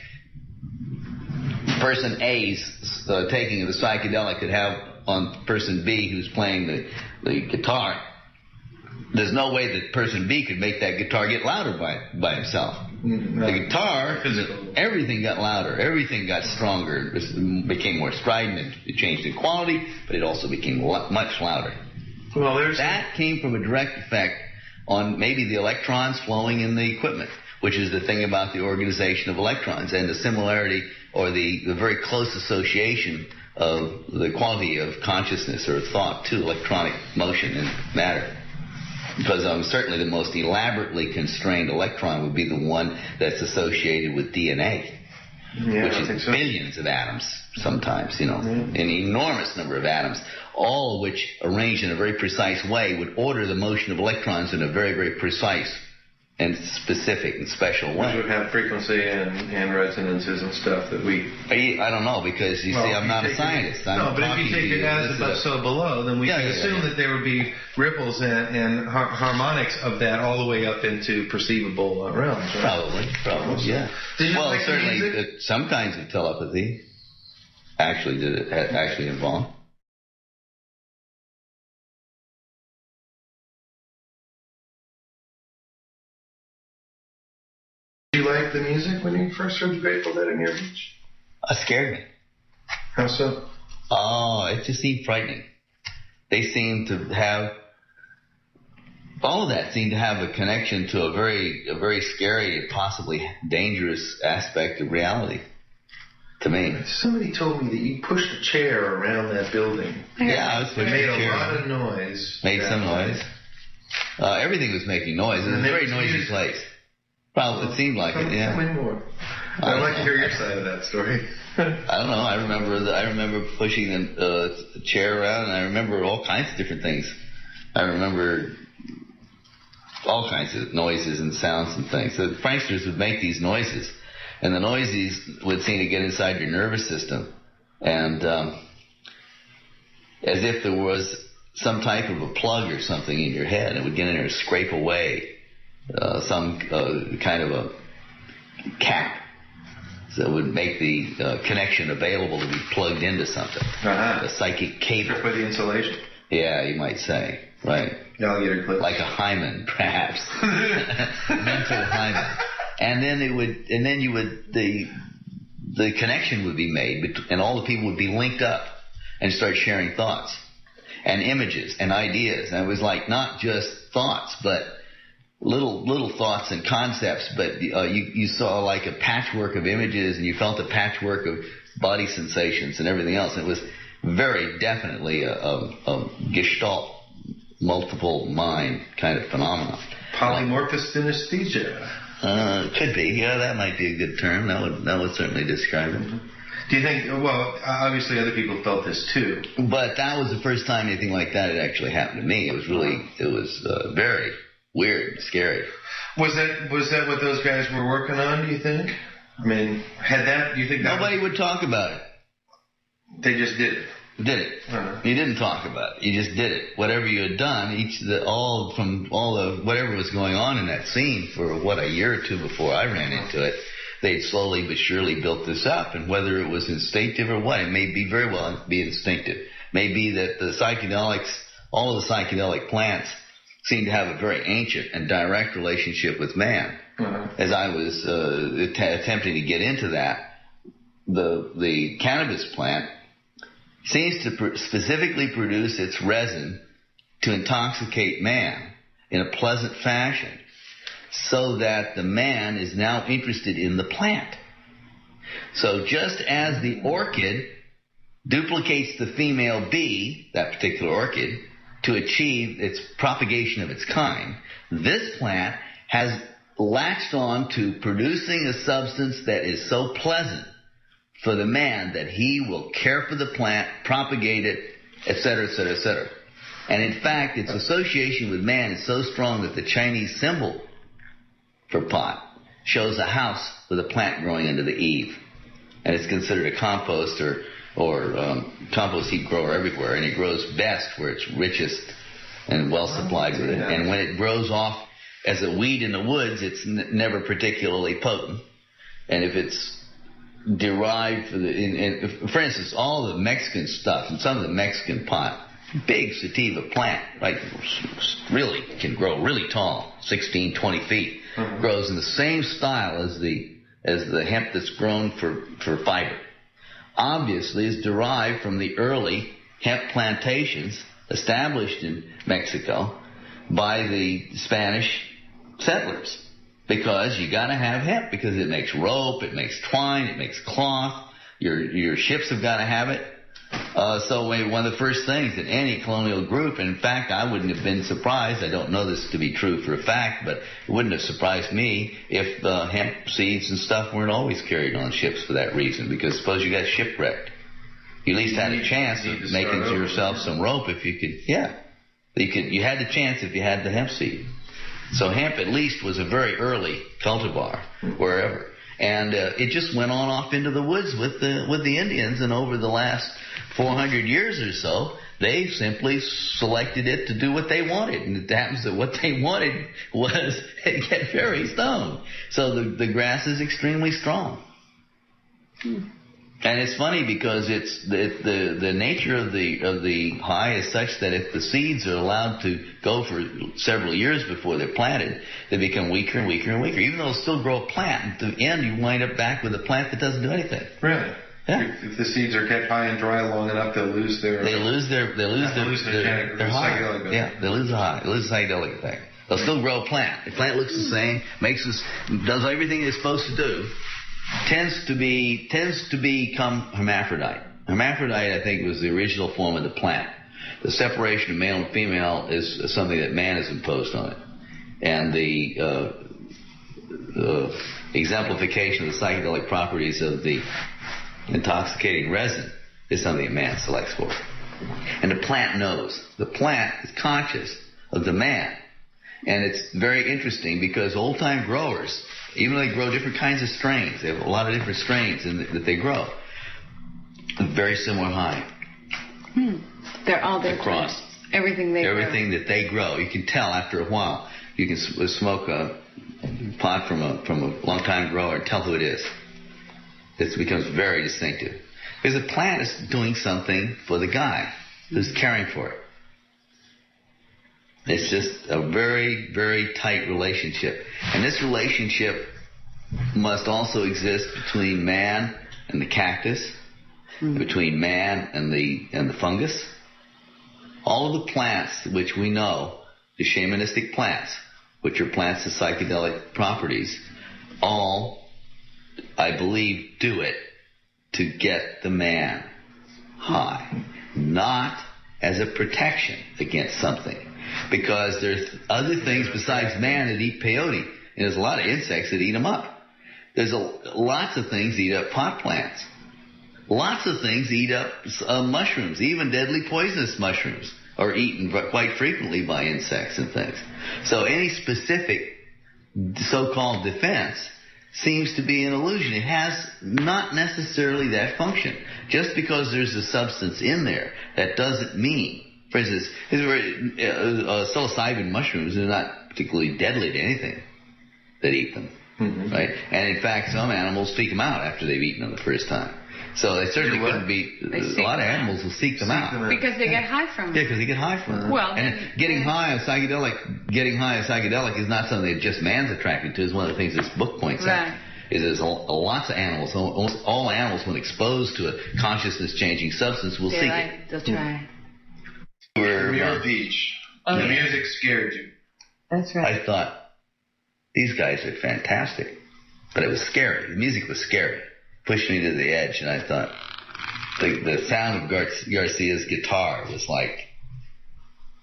person A's taking of the psychedelic could have on person B who's playing the guitar, there's no way that person B could make that guitar get louder by himself. The guitar, everything got louder, everything got stronger, it became more strident, it changed in quality, but it also became much louder. Well, that came from a direct effect on maybe the electrons flowing in the equipment, which is the thing about the organization of electrons and the similarity or the very close association of the quality of consciousness or thought to electronic motion and matter. Because certainly the most elaborately constrained electron would be the one that's associated with DNA, which is billions of atoms sometimes, an enormous number of atoms, all of which arranged in a very precise way would order the motion of electrons in a very, very precise and specific and special way. Which would have frequency and resonances and stuff that we... I don't know, because you see, I'm not a scientist. But if you take it as above, so below, then we can assume that there would be ripples and harmonics of that all the way up into perceivable realms, right? Probably, yeah. Well, certainly some kinds of telepathy actually involved. Did you like the music when you first heard the Grateful Dead in your beach? It scared me. How so? Oh, it just seemed frightening. They seemed to have... All of that seemed to have a connection to a very scary, possibly dangerous aspect of reality. To me. Somebody told me that you pushed a chair around that building. Yeah, I was pushing a chair. Made a lot of noise. Made some noise. Everything was making noise. It was a very noisy place. Probably, it seemed like it, yeah. Tell me more. I'd like to hear your side of that story. I don't know. I remember pushing the chair around, and I remember all kinds of different things. I remember all kinds of noises and sounds and things. So the pranksters would make these noises, and the noises would seem to get inside your nervous system, and as if there was some type of a plug or something in your head, it would get in there and scrape away some kind of a cap So it would make the connection available to be plugged into something. Uh-huh. A psychic cable. For the insulation. Yeah, you might say. Right. Alligator clip. Like a hymen, perhaps. Mental hymen. And then the connection would be made, and all the people would be linked up and start sharing thoughts and images and ideas. And it was like not just thoughts, but little thoughts and concepts, but you saw like a patchwork of images, and you felt a patchwork of body sensations and everything else. It was very definitely a gestalt, multiple mind kind of phenomenon. Polymorphous synesthesia. Could be. Yeah, that might be a good term. That would certainly describe it. Mm-hmm. Do you think, well, obviously other people felt this too. But that was the first time anything like that had actually happened to me. It was very weird, scary. Was that what those guys were working on, do you think? I mean, do you think that nobody would talk about it. They just did it. Did it. Uh-huh. You didn't talk about it. You just did it. Whatever you had done, whatever was going on in that scene for a year or two before I ran into it, they'd slowly but surely built this up. And whether it was instinctive or what, it may be very well be instinctive. May be that the psychedelics, all of the psychedelic plants, seem to have a very ancient and direct relationship with man. Uh-huh. As I was attempting to get into that, the cannabis plant seems to specifically produce its resin to intoxicate man in a pleasant fashion, so that the man is now interested in the plant. So just as the orchid duplicates the female bee, that particular orchid, to achieve its propagation of its kind, this plant has latched on to producing a substance that is so pleasant for the man that he will care for the plant, propagate it, etc., etc., etc. And in fact, its association with man is so strong that the Chinese symbol for pot shows a house with a plant growing under the eave. And it's considered a compost or compost heap grower everywhere, and it grows best where it's richest and well supplied with it. And when it grows off as a weed in the woods, it's never particularly potent. And if it's derived, for instance, all the Mexican stuff and some of the Mexican pot, big sativa plant, like really can grow really tall, 16, 20 feet, grows in the same style as the hemp that's grown for fiber. Obviously is derived from the early hemp plantations established in Mexico by the Spanish settlers, because you got to have hemp because it makes rope, it makes twine, it makes cloth. Your ships have got to have it. So one of the first things that any colonial group, in fact, I wouldn't have been surprised, I don't know this to be true for a fact, but it wouldn't have surprised me if hemp seeds and stuff weren't always carried on ships for that reason, because suppose you got shipwrecked. You at least had a chance of making yourself some rope if you could, you had the chance if you had the hemp seed. So hemp at least was a very early cultivar wherever. And it just went on off into the woods with the Indians, and over the last 400 years or so, they simply selected it to do what they wanted. And it happens that what they wanted was to get very stoned. So the grass is extremely strong. And it's funny because it's the nature of the high is such that if the seeds are allowed to go for several years before they're planted, they become weaker and weaker and weaker. Even though they'll still grow a plant, at the end you wind up back with a plant that doesn't do anything. Really? Yeah. If the seeds are kept high and dry long enough, they'll lose their high. Yeah, they lose the high. They lose the psychedelic effect. They'll still grow a plant. The plant looks the same, does everything it's supposed to do. Tends to become hermaphrodite. Hermaphrodite, I think, was the original form of the plant. The separation of male and female is something that man has imposed on it. And the exemplification of the psychedelic properties of the intoxicating resin is something that man selects for. And the plant knows. The plant is conscious of the man. And it's very interesting because old-time growers, even though they grow different kinds of strains, they have a lot of different strains that they grow, very similar high. They're all different. Across. Everything that they grow. You can tell after a while. You can smoke a pot from a long-time grower and tell who it is. It becomes very distinctive. Because the plant is doing something for the guy who's caring for it. It's just a very, very tight relationship. And this relationship must also exist between man and the cactus, between man and the fungus. All of the plants which we know, the shamanistic plants, which are plants with psychedelic properties, all, I believe, do it to get the man high, not as a protection against something. Because there's other things besides man that eat peyote, and there's a lot of insects that eat them up. There's lots of things that eat up pot plants. Lots of things eat up mushrooms. Even deadly poisonous mushrooms are eaten quite frequently by insects and things. So any specific so-called defense seems to be an illusion. It has not necessarily that function. Just because there's a substance in there, that doesn't mean, for instance, psilocybin mushrooms are not particularly deadly to anything that eat them, right? And in fact, some animals seek them out after they've eaten them the first time. So they certainly couldn't be. A lot of animals will seek them out because they get high from them. Yeah, because they get high from them. Well, and getting high of psychedelic is not something that just man's attracted to. Is one of the things this book points out. Is there's lots of animals, almost all animals, when exposed to a consciousness-changing substance, will seek it. They'll try. Mirror Beach. The music scared you. That's right. I thought, these guys are fantastic. But it was scary. The music was scary. Pushed me to the edge, and I thought, the sound of Garcia's guitar was like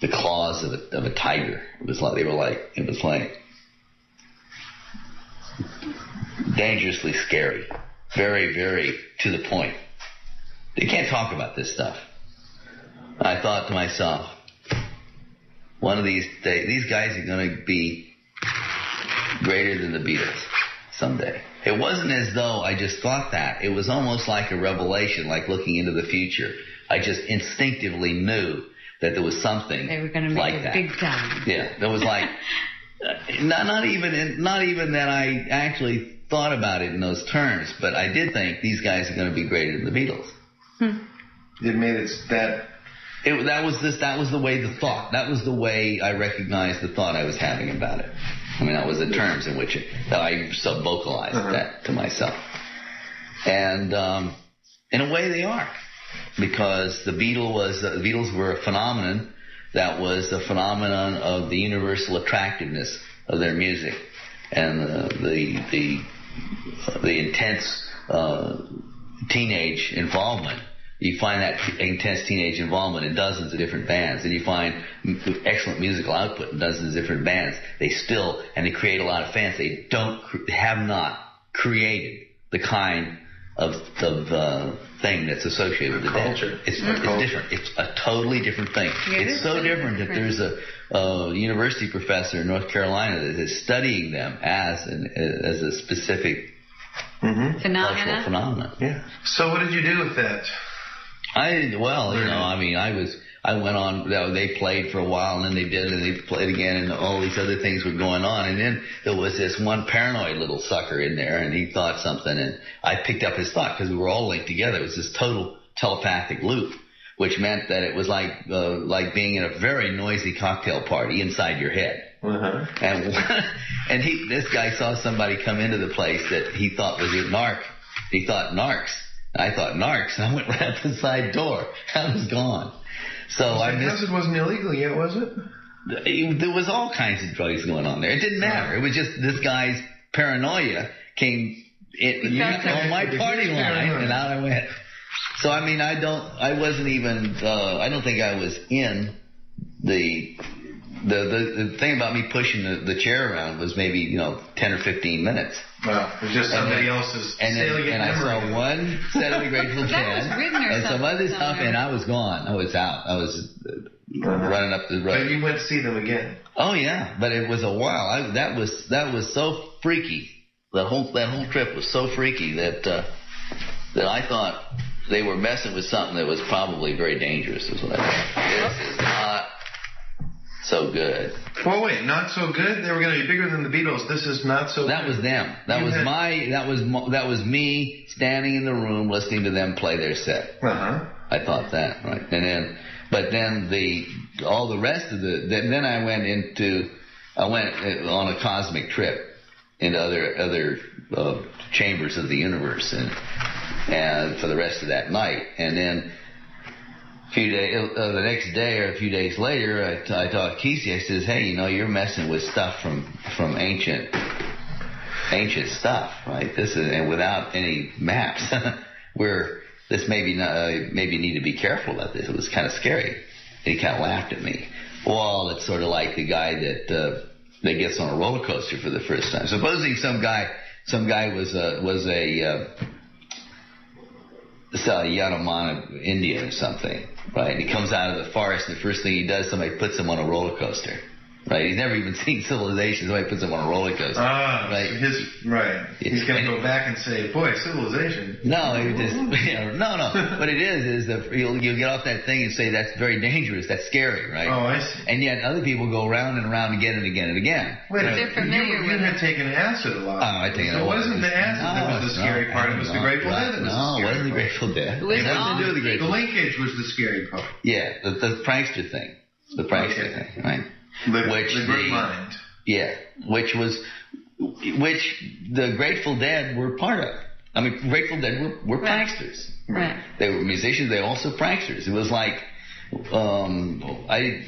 the claws of a tiger. It was like dangerously scary. Very, very to the point. They can't talk about this stuff. I thought to myself, one of these days, these guys are going to be greater than the Beatles someday. It wasn't as though I just thought that. It was almost like a revelation, like looking into the future. I just instinctively knew that there was something like that. They were going to make it big time. Yeah, there was like, not even that I actually thought about it in those terms, but I did think these guys are going to be greater than the Beatles. It made it that. That was the way the thought. That was the way I recognized the thought I was having about it. I mean, that was the terms in which that I sub-vocalized that to myself. And in a way, they are, because the Beatles were a phenomenon that was the phenomenon of the universal attractiveness of their music and the intense teenage involvement. You find that intense teenage involvement in dozens of different bands, and you find excellent musical output in dozens of different bands. They create a lot of fans. They have not created the kind of thing that's associated with the culture. It's different. It's a totally different thing. It's so different that there's a university professor in North Carolina that is studying them as a specific cultural phenomenon. Yeah. So what did you do with that? I went on, they played for a while, and then they played again, and all these other things were going on, and then there was this one paranoid little sucker in there, and he thought something, and I picked up his thought, because we were all linked together. It was this total telepathic loop, which meant that it was like being in a very noisy cocktail party inside your head. And this guy saw somebody come into the place that he thought was a narc. He thought narcs. I thought narcs, and I went right out the side door. I was gone. So because it wasn't illegal yet, was it? There was all kinds of drugs going on there. It didn't matter. It was just this guy's paranoia came on my party line, and out I went. So I mean, I don't think I was in the thing about me pushing the chair around was maybe 10 or 15 minutes. Well, it was just somebody else's salient memory. And I saw one set of the Grateful Dead and some other stuff, and I was gone. I was out. I was running up the road. But you went to see them again. Oh yeah, but it was a while. That was so freaky. That whole trip was so freaky that I thought they were messing with something that was probably very dangerous. Is what I thought. This is not so good. Well, wait, not so good? They were going to be bigger than the Beatles. This is not so That good. was them. That was me standing in the room listening to them play their set. Uh-huh. I thought that, right. But then all the rest of then I went on a cosmic trip into other chambers of the universe and for the rest of that night. And then the next day or a few days later, I talked to Kesey. I says, hey, you're messing with stuff from ancient stuff, right? This is, and without any maps, this maybe need to be careful about this. It was kind of scary. And he kind of laughed at me. Well, it's sort of like the guy that gets on a roller coaster for the first time. Supposing some guy was a Yanomami Indian or something, right? And he comes out of the forest, and the first thing he does, somebody puts him on a roller coaster. Right, he's never even seen civilization. Somebody puts him on a roller coaster. Right. He's going to go back and say, "Boy, civilization." No, no. What it is that you'll get off that thing and say that's very dangerous. That's scary, right? Oh, I see. And yet other people go around and around again and again and again. Wait, they're familiar with you had it. taken acid a lot. Oh, I taken so a lot. it wasn't the acid that was the scary part. It was the Grateful Dead that was the scary part. No, it wasn't the Grateful Dead. It was nothing to do with the Grateful The Dead. linkage was the scary part. Yeah, the prankster thing. The prankster thing, right? The great mind. Yeah, which the Grateful Dead were part of. I mean, Grateful Dead were pranksters. Right. They were musicians. They were also pranksters. It was like, the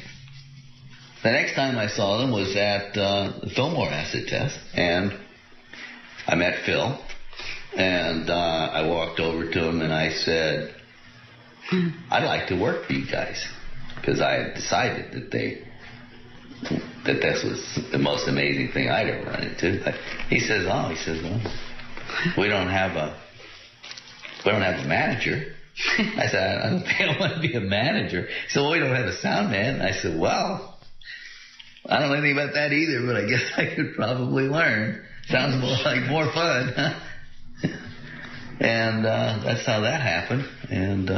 next time I saw them was at the Fillmore acid test, and I met Phil, and I walked over to him and I said, I'd like to work for you guys, because I had decided that this was the most amazing thing I'd ever run into. But he says, well, we don't have a manager. I said, I don't think I want to be a manager. He said, well, we don't have a sound man. I said, well, I don't know anything about that either, but I guess I could probably learn. Sounds more fun. And that's how that happened. And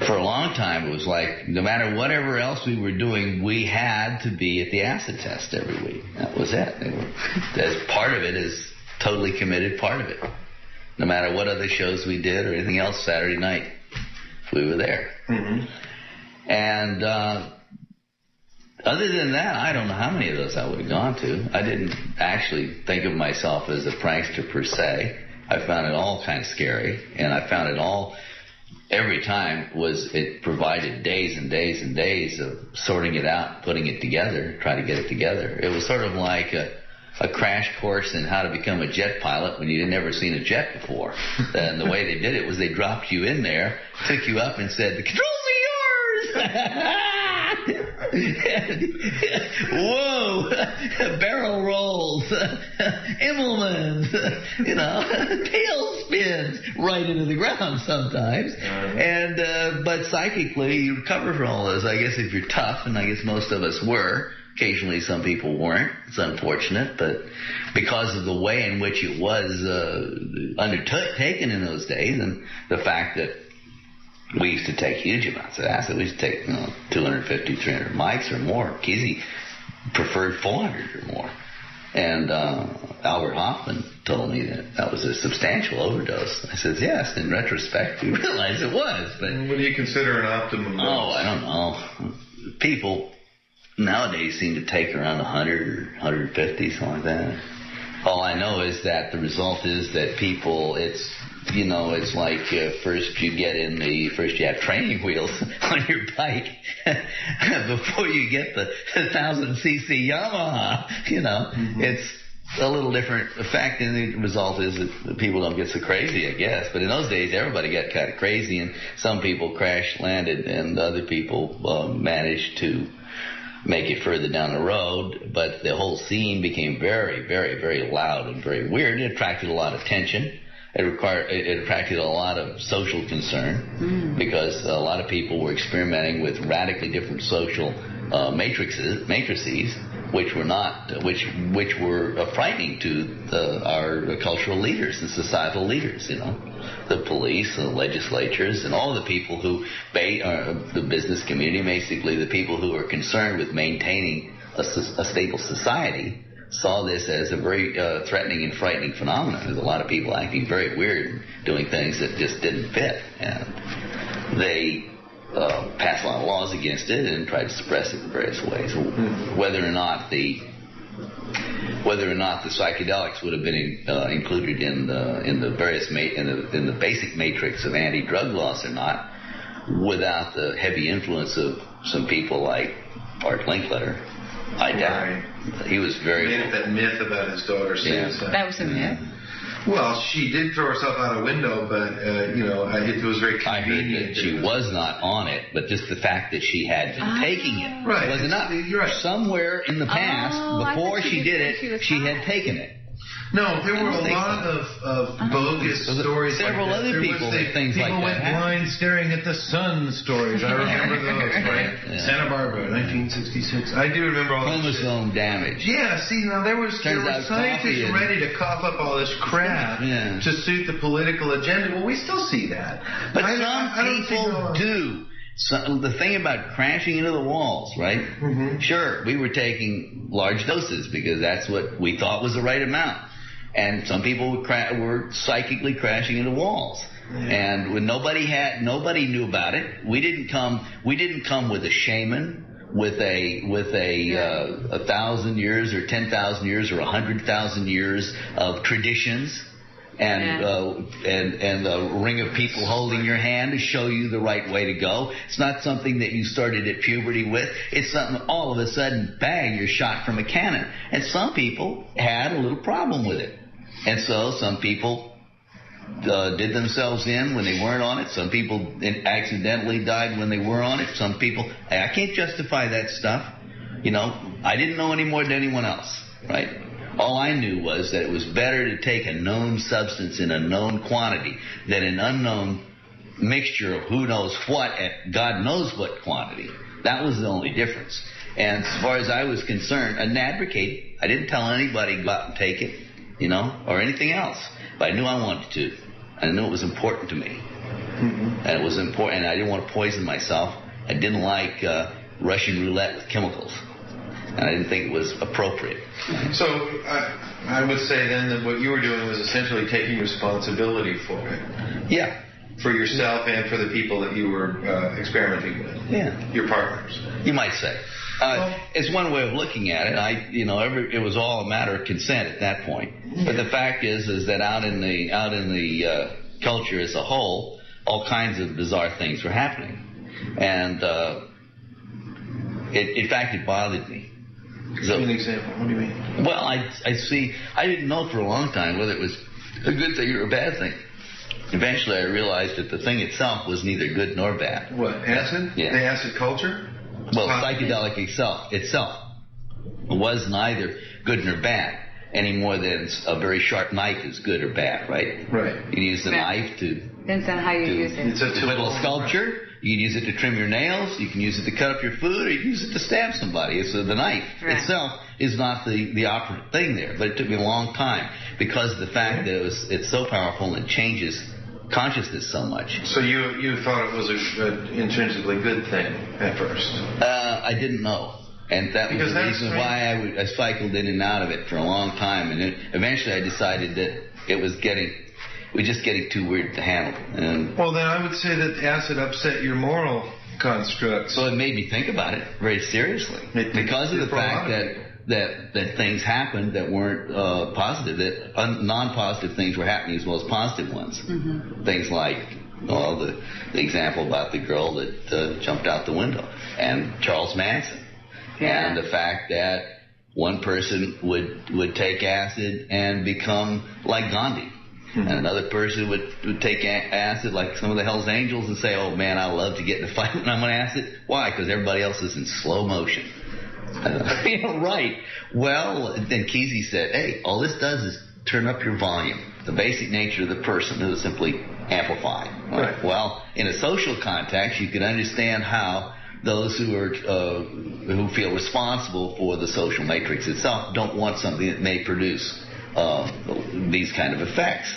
for a long time, it was like no matter whatever else we were doing, we had to be at the acid test every week. That was it. As part of it is totally committed part of it. No matter what other shows we did or anything else Saturday night, we were there. Mm-hmm. And other than that, I don't know how many of those I would have gone to. I didn't actually think of myself as a prankster per se. I found it all kind of scary, and I found it all... Every time it provided days and days and days of sorting it out, putting it together, trying to get it together. It was sort of like a crash course in how to become a jet pilot when you'd never seen a jet before. And the way they did it was they dropped you in there, took you up and said, the controls are yours! Whoa! Barrel rolls, Immelmans, tail spins right into the ground sometimes. And but psychically you recover from all this. I guess if you're tough, and I guess most of us were. Occasionally some people weren't. It's unfortunate, but because of the way in which it was undertaken in those days, and the fact that we used to take huge amounts of acid. We used to take 250, 300 mics or more. Kesey preferred 400 or more. And Albert Hoffman told me that was a substantial overdose. I said, yes, in retrospect, we realized it was. But what do you consider an optimum dose? Oh, I don't know. People nowadays seem to take around 100 or 150, something like that. All I know is that the result is that people, it's like first you have training wheels on your bike before you get the 1,000cc Yamaha. Mm-hmm. It's a little different effect, and the result is that people don't get so crazy, I guess. But in those days, everybody got kind of crazy, and some people crash landed, and other people managed to make it further down the road. But the whole scene became very, very, very loud and very weird. It attracted a lot of attention. It attracted a lot of social concern because a lot of people were experimenting with radically different social matrices which were not, which were frightening to our cultural leaders and societal leaders. The police, the legislatures, and all the people who, the business community, basically the people who are concerned with maintaining a stable society, saw this as a very threatening and frightening phenomenon. There's a lot of people acting very weird, doing things that just didn't fit, and they passed a lot of laws against it and tried to suppress it in various ways. Whether or not the psychedelics would have been included in the various in the basic matrix of anti-drug laws or not, without the heavy influence of some people like Art Linkletter, I doubt. Right. He was very... Made up that myth about his daughter's suicide. That was a myth? Well, she did throw herself out a window, but, it was very convenient. I heard that she was not on it, but just the fact that she had been taking it. Right. Was enough. You're right. Somewhere in the past, before she did it, she had taken it. No, there were a lot of bogus stories. Several like that. other people did things like that. People went blind staring at the sun stories. I remember those, right? Yeah. Santa Barbara, 1966. I do remember all that. Chromosome damage. Yeah, see, now there were scientists ready to cough up all this crap to suit the political agenda. Well, we still see that. But some people do. So, the thing about crashing into the walls, right? Mm-hmm. Sure, we were taking large doses because that's what we thought was the right amount. And some people were psychically crashing into walls. Yeah. And when nobody knew about it. We didn't come with a shaman, with a 1,000 years or 10,000 years or 100,000 years of traditions. And a ring of people holding your hand to show you the right way to go. It's not something that you started at puberty with. It's something all of a sudden, bang, you're shot from a cannon. And some people had a little problem with it. And so some people did themselves in when they weren't on it. Some people accidentally died when they were on it. Some people, I can't justify that stuff. I didn't know any more than anyone else, right? All I knew was that it was better to take a known substance in a known quantity than an unknown mixture of who knows what at God knows what quantity. That was the only difference. And as far as I was concerned, I didn't advocate. I didn't tell anybody to go out and take it, or anything else. But I knew I wanted to. I knew it was important to me. Mm-hmm. And it was important. And I didn't want to poison myself. I didn't like Russian roulette with chemicals. And I didn't think it was appropriate. So I would say then that what you were doing was essentially taking responsibility for it. Yeah. For yourself and for the people that you were experimenting with. Yeah. Your partners. You might say. It's one way of looking at it. It was all a matter of consent at that point. Mm-hmm. But the fact is that out in the culture as a whole, all kinds of bizarre things were happening, and in fact, it bothered me. Give me an example. What do you mean? Well, I didn't know for a long time whether it was a good thing or a bad thing. Eventually, I realized that the thing itself was neither good nor bad. What, acid? Yeah. The acid culture? Well, psychedelic itself was neither good nor bad, any more than a very sharp knife is good or bad, right? Right. You can use the knife to... Depends on how you use it. It's a whittle a sculpture. You can use it to trim your nails. You can use it to cut up your food, or you can use it to stab somebody. So the knife itself is not the operative thing there. But it took me a long time because of the fact that it's so powerful and changes consciousness so much. So you thought it was an intrinsically good thing at first? I didn't know. And that was the reason why I cycled in and out of it for a long time. And eventually I decided that it was just getting too weird to handle. And well, then I would say that acid upset your moral construct. So it made me think about it very seriously. Because of the fact that things happened that weren't positive, that non-positive things were happening as well as positive ones. Mm-hmm. Things like, the example about the girl that jumped out the window, and Charles Manson. Yeah. And the fact that one person would take acid and become like Gandhi. Mm-hmm. And another person would take acid like some of the Hells Angels and say, oh man, I love to get in a fight when I'm on acid. Why? Because everybody else is in slow motion. Right. Well, then Kesey said, hey, all this does is turn up your volume. The basic nature of the person is simply amplified. Right. Well, in a social context, you can understand how those who feel responsible for the social matrix itself don't want something that may produce these kind of effects.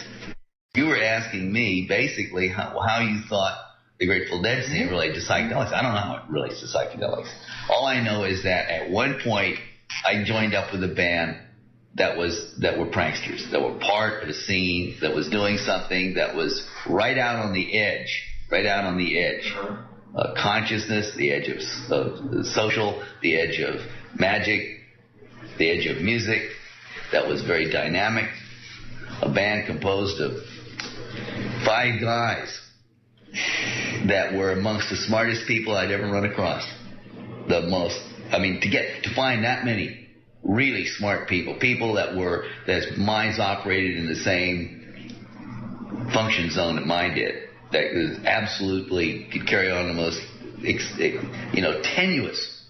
You were asking me basically how you thought the Grateful Dead scene related to psychedelics. I don't know how it relates to psychedelics. All I know is that at one point I joined up with a band that were pranksters, that were part of a scene, that was doing something that was right out on the edge. Consciousness, the edge of social, the edge of magic, the edge of music, that was very dynamic. A band composed of 5 guys that were amongst the smartest people I'd ever run across. To find that many really smart people that minds operated in the same function zone that mine did, that was absolutely could carry on the most, tenuous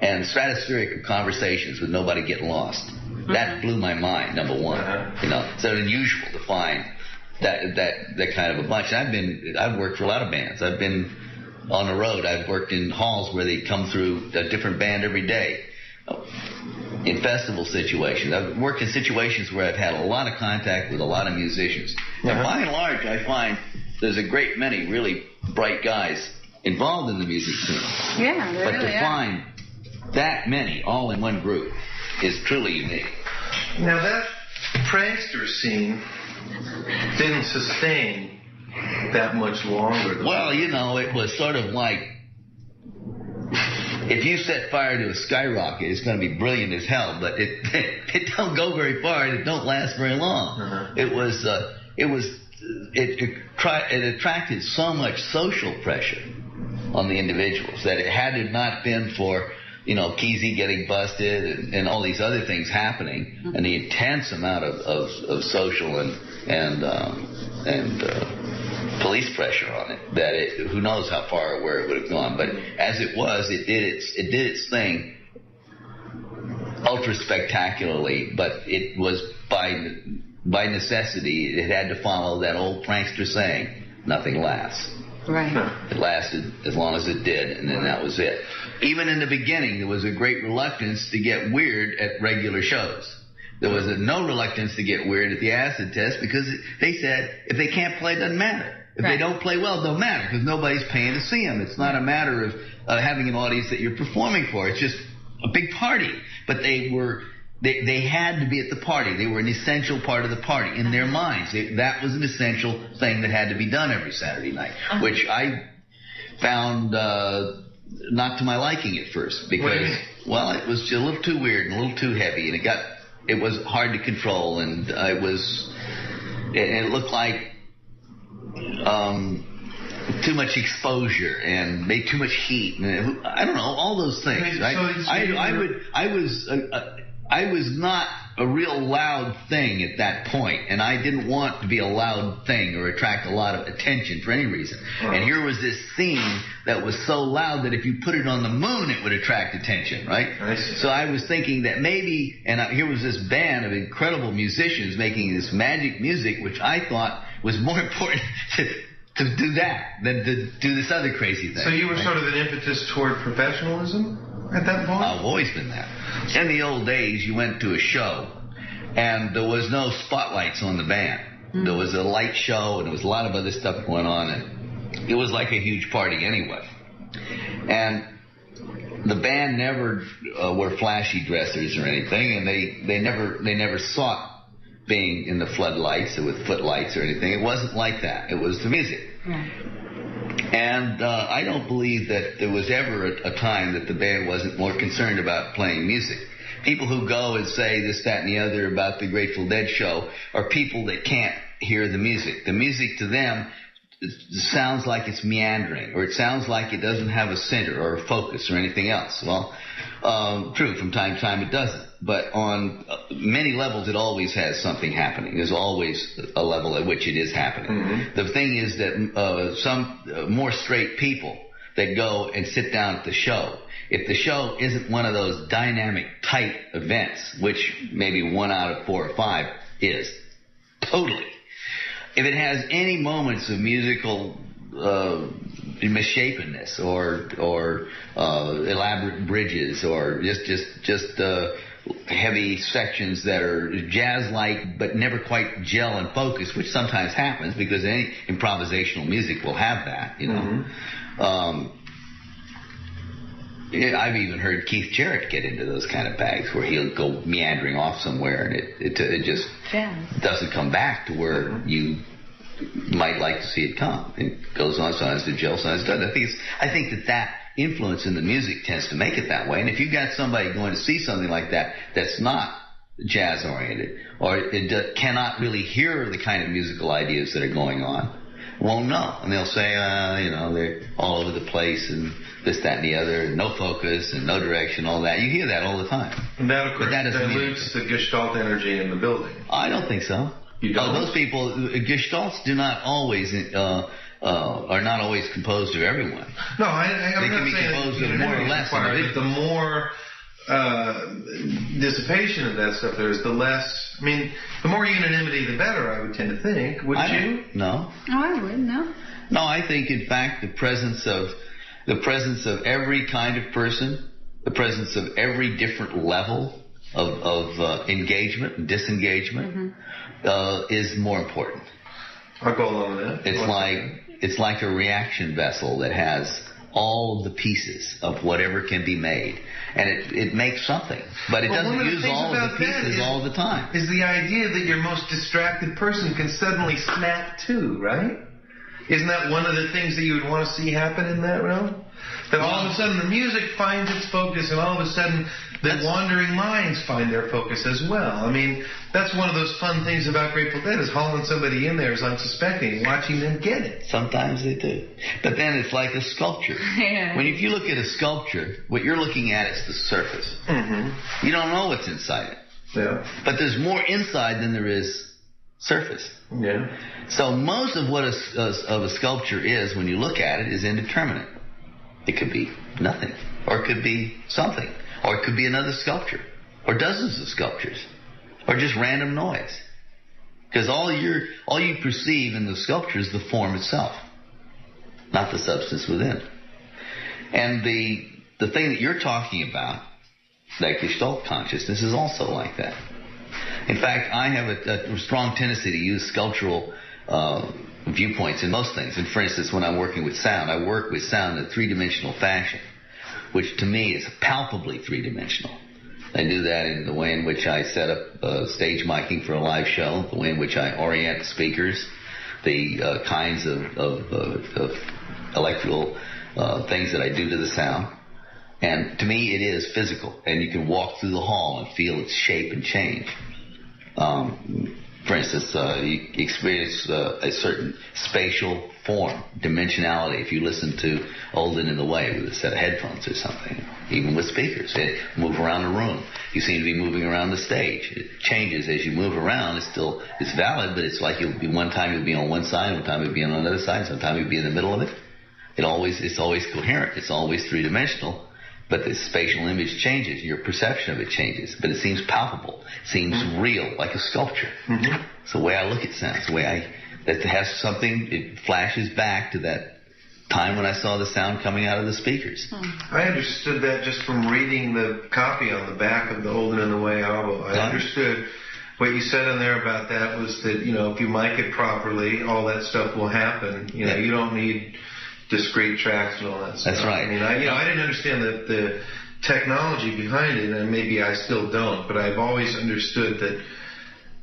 and stratospheric conversations with nobody getting lost. Mm-hmm. That blew my mind, number one. It's unusual to find that kind of a bunch. I've worked for a lot of bands. I've been on the road. I've worked in halls where they come through a different band every day. In festival situations. I've worked in situations where I've had a lot of contact with a lot of musicians. And by and large, I find there's a great many really bright guys involved in the music scene. Yeah, really. But to find that many all in one group is truly unique. Now that prankster scene didn't sustain that much longer. Well, it was sort of like, if you set fire to a skyrocket, it's going to be brilliant as hell, but it don't go very far and it don't last very long. It attracted so much social pressure on the individuals that it had it not been for Kesey getting busted and all these other things happening, and the intense amount of social and police pressure on it, who knows how far or where it would have gone. But as it was, it did its thing ultra spectacularly, but it was by necessity, it had to follow that old prankster saying, nothing lasts. Right. It lasted as long as it did, and then that was it. Even in the beginning, there was a great reluctance to get weird at regular shows. There was no reluctance to get weird at the acid test because they said if they can't play, it doesn't matter. If they don't play well, it don't matter because nobody's paying to see them. It's not a matter of having an audience that you're performing for. It's just a big party. But they had to be at the party. They were an essential part of the party in their minds. That was an essential thing that had to be done every Saturday night, which I found not to my liking at first because, it was a little too weird and a little too heavy, and it was hard to control, and it looked like too much exposure and made too much heat, and I don't know, all those things. Right? I was not a real loud thing at that point, and I didn't want to be a loud thing or attract a lot of attention for any reason. And here was this scene that was so loud that if you put it on the moon, it would attract attention, right? I see. So I was thinking that maybe, and here was this band of incredible musicians making this magic music, which I thought was more important to do that than to do this other crazy thing. So you were sort of an impetus toward professionalism at that point? I've always been that. In the old days, you went to a show, and there was no spotlights on the band. Mm-hmm. There was a light show, and there was a lot of other stuff going on, and it was like a huge party anyway. And the band never were flashy dressers or anything, and they never sought being in the floodlights or with footlights or anything. It wasn't like that. It was the music. Right. And I don't believe that there was ever a time that the band wasn't more concerned about playing music. People who go and say this, that, and the other about the Grateful Dead show are people that can't hear the music. The music to them sounds like it's meandering, or it sounds like it doesn't have a center or a focus or anything else. Well, true, from time to time it doesn't. But on many levels, it always has something happening. There's always a level at which it is happening. Mm-hmm. The thing is that some more straight people that go and sit down at the show, if the show isn't one of those dynamic, tight events, which maybe 1 out of 4 or 5 is, totally. If it has any moments of musical misshapenness or elaborate bridges or just heavy sections that are jazz-like but never quite gel and focus, which sometimes happens because any improvisational music will have that, you know. I've even heard Keith Jarrett get into those kind of bags where he'll go meandering off somewhere and it just doesn't come back to where you might like to see it come. It goes on, sometimes to gel, sometimes it doesn't. I think that influence in the music tends to make it that way. And if you've got somebody going to see something like that that's not jazz-oriented or cannot really hear the kind of musical ideas that are going on, won't know. And they'll say, they're all over the place and this, that, and the other, and no focus and no direction, all that. You hear that all the time. And that, of course, dilutes the Gestalt energy in the building. I don't think so. You don't? Those people, Gestalts do not always... are not always composed of everyone. No, I'm they not can be saying composed of more or less. But the more dissipation of that stuff there is, the less. I mean, the more unanimity, the better. I would tend to think. Wouldn't you? No. Oh, I would. No. No, I think in fact the presence of every kind of person, the presence of every different level of engagement and disengagement is more important. I'll go along with that. It's like a reaction vessel that has all of the pieces of whatever can be made, and it makes something, but it doesn't use all of the pieces all the time. Is the idea that your most distracted person can suddenly snap to, right? Isn't that one of the things that you would want to see happen in that realm? That all of a sudden the music finds its focus, and all of a sudden the wandering minds find their focus as well. I mean, that's one of those fun things about Grateful Dead, is hauling somebody in there as unsuspecting, watching them get it. Sometimes they do. But then it's like a sculpture. If you look at a sculpture, what you're looking at is the surface. You don't know what's inside it. Yeah. But there's more inside than there is surface. Yeah. So most of what of a sculpture is, when you look at it, is indeterminate. It could be nothing, or it could be something, or it could be another sculpture, or dozens of sculptures, or just random noise. Because all you perceive in the sculpture is the form itself, not the substance within. And the thing that you're talking about, that Gestalt consciousness, is also like that. In fact, I have a strong tendency to use sculptural viewpoints in most things. And for instance, when I'm working with sound, I work with sound in a three-dimensional fashion, which to me is palpably three-dimensional. I do that in the way in which I set up stage miking for a live show, the way in which I orient speakers, the kinds of electrical things that I do to the sound. And to me, it is physical, and you can walk through the hall and feel its shape and change. For instance, you experience a certain spatial form, dimensionality, if you listen to Old and in the Way with a set of headphones or something, even with speakers. They move around the room. You seem to be moving around the stage. It changes as you move around. It's valid, but it's like one time you'll be on one side, one time you'll be on another side, sometime you'll be in the middle of it. It's always coherent. It's always three-dimensional. But the spatial image changes. Your perception of it changes. But it seems palpable. It seems real, like a sculpture. It's the way I look at sound. It's the way that has something, it flashes back to that time when I saw the sound coming out of the speakers. I understood that just from reading the copy on the back of the Old and in the Way album. I understood what you said in there about that was that, if you mic it properly, all that stuff will happen. You don't need discrete tracks and all that stuff. That's right. I mean, I didn't understand the technology behind it, and maybe I still don't, but I've always understood that,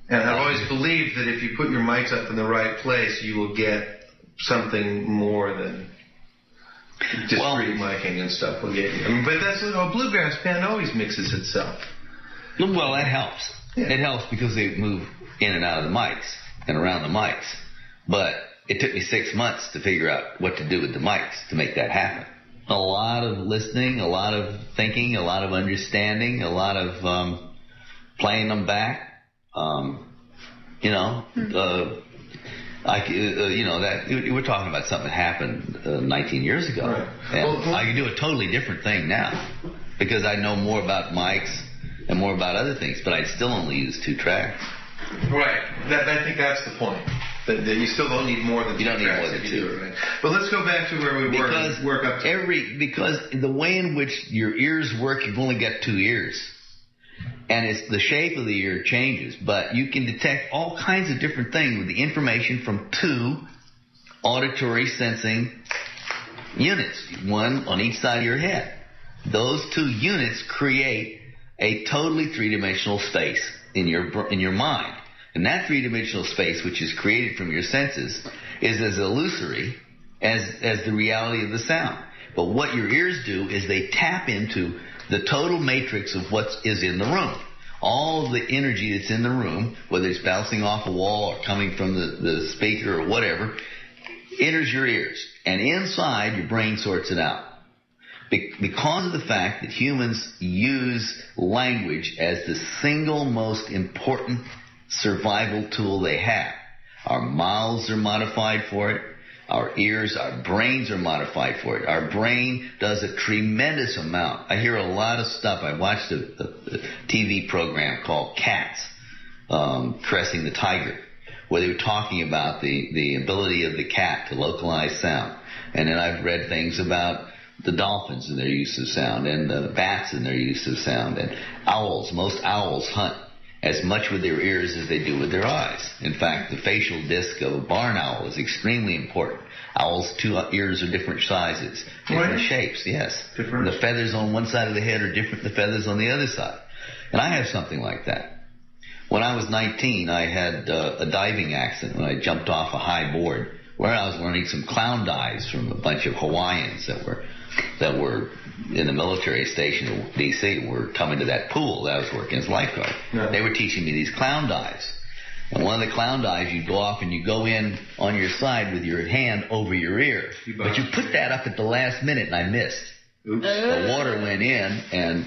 and I've always believed that if you put your mics up in the right place, you will get something more than discrete miking and stuff will get you. But that's a bluegrass band always mixes itself. Well, that helps. Yeah. It helps because they move in and out of the mics and around the mics. But it took me 6 months to figure out what to do with the mics to make that happen. A lot of listening, a lot of thinking, a lot of understanding, a lot of playing them back. We're talking about something that happened 19 years ago. Right. And I can do a totally different thing now because I know more about mics and more about other things, but I'd still only use 2 tracks. Right. I think that's the point. That you still don't need more than 2 You don't need tracks more than if you 2. do it right. But let's go back to where we were and work up to Because the way in which your ears work, you've only got 2 ears. And it's the shape of the ear changes, but you can detect all kinds of different things with the information from 2 auditory sensing units, one on each side of your head. Those 2 units create a totally 3-dimensional space in your mind. And that 3-dimensional space, which is created from your senses, is as illusory as the reality of the sound. But what your ears do is they tap into the total matrix of what is in the room. All of the energy that's in the room, whether it's bouncing off a wall or coming from the speaker or whatever, enters your ears. And inside, your brain sorts it out. Because of the fact that humans use language as the single most important survival tool they have. Our mouths are modified for it. Our ears, our brains are modified for it. Our brain does a tremendous amount. I hear a lot of stuff. I watched a TV program called Cats, Caressing the Tiger, where they were talking about the ability of the cat to localize sound. And then I've read things about the dolphins and their use of sound, and the bats and their use of sound, and owls. Most owls hunt as much with their ears as they do with their eyes. In fact, the facial disc of a barn owl is extremely important. Owls' 2 ears are different sizes, different shapes, yes. Different. The feathers on one side of the head are different than the feathers on the other side. And I have something like that. When I was 19, I had a diving accident when I jumped off a high board where I was learning some clown dives from a bunch of Hawaiians that were in the military station in D.C. were coming to that pool that I was working as lifeguard. Yeah. They were teaching me these clown dives. And one of the clown dives, you go off and you go in on your side with your hand over your ear. But you put that up at the last minute, and I missed. Oops. The water went in and